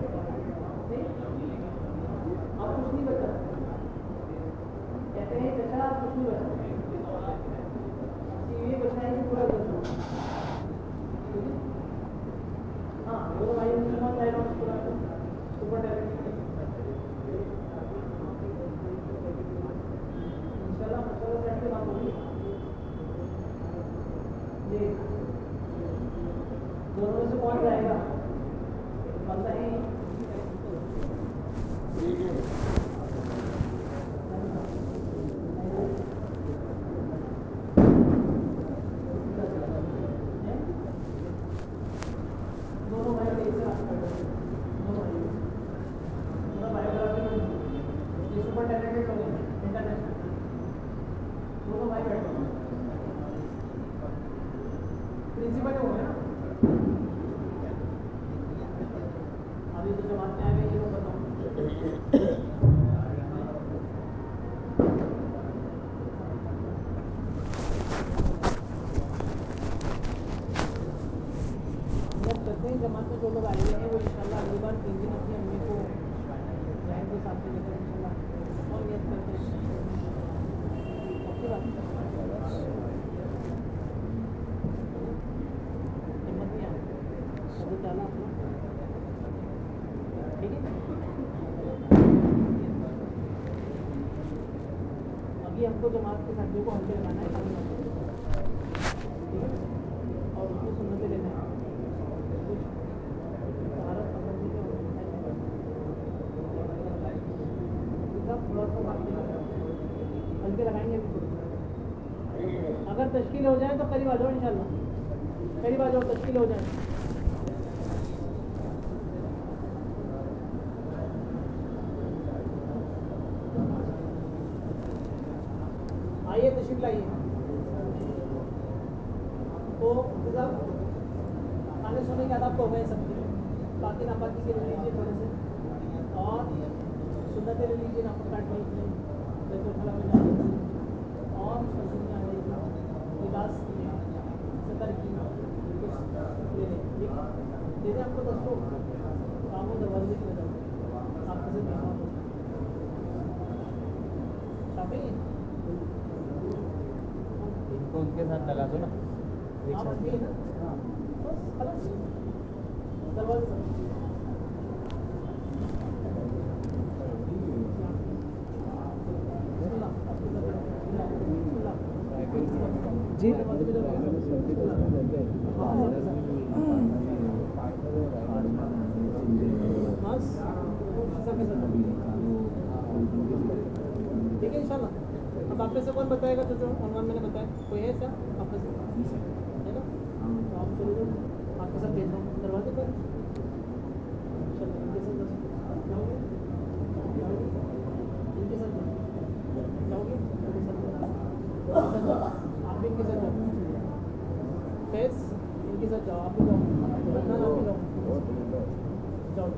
آپ کچھ نہیں بچا کہتے ہیں چچا آپ کچھ نہیں بچا، یہ بچائیں گے پورا کر ہاں وہ تو بھائی مسلمان چاہے گا پورا سپر ڈائریکٹ انشاء اللہ بیٹھ کے بات ہوگی۔ دونوں میں سے کون جائے گا؟ بندہ ہی دونوں بھائی سپر ٹیلنٹڈ ہو گئے انٹرنیشنل دونوں بھائی بیٹھے پرنسپل ہو گئے نا. ابھی تو جماعت میں آئے گا یہ بتاؤں جماعت میں جو لوگ آئے ہوئے ہیں وہ انشاءاللہ اگلی بار 3 دن اپنی امی کو ذہن کے ساتھ لے کر انشاءاللہ اور نیت کرتے ہیں ہمت نہیں آئی ابھی تعالیٰ ٹھیک ہے. ابھی ہم کو جماعت کے ساتھیوں کو ہم سے لگانا ہے ٹھیک ہے اور اس کو سنتیں لینا ہے ہلکے لگائیں گے. اگر تشکیل ہو جائے تو قریب آ جاؤ انشاءاللہ قریب آ جاؤ تشکیل ہو جائے. آئیے تشریف لائیے. تو آنے سونے کے آداب تو ہو گئے سب کے باقی ناپاکی کے لے لیجیے تھوڑے سے اور سنتیں لے لیجیے ناپاک کاٹ لیجیے بیت الخلا میں جا لیجیے اور مشینیاں لے لیجیے لباس سطر کی کچھ لے لیں ٹھیک ہے. دے دیں آپ کو 10 لوگ کام و دروازے کی وجہ سے آپ کے ساتھ مہمان ہو شاپنگ تو ان کے ساتھ لگا دو نا آپ بھی نا بس خلاص دروازے جی ٹھیک ہے انشاءاللہ. اب آپ میں سے کون بتائے گا جو عنوان میں نے بتایا کوئی ہے سر آپ میں سے ہے نا تو آپ چلے جاؤ آپ کے ساتھ بھیج رہا ہوں دروازے پر چلو ان کے ساتھ جاؤ گے ان کے ساتھ جاؤ گے آپ بھی ان کے ساتھ جاؤ فیض ان کے ساتھ جاؤ آپ بھی جاؤ بدنان آپ بھی جاؤ جاؤ.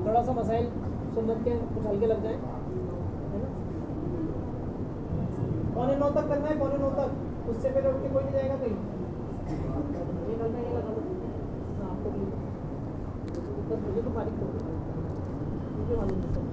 تھوڑا سا مسائل سنت کے کچھ ہلکے لگ جائیں ہے نا. 8:45 تک کرنا ہے 8:45 تک اس سے پہلے اٹھ کے کوئی نہیں جائے گا کہیں یہ کرنا یہ لگا دو آپ کو 10 بجے تو فارغ کرو مجھے معلوم ہے.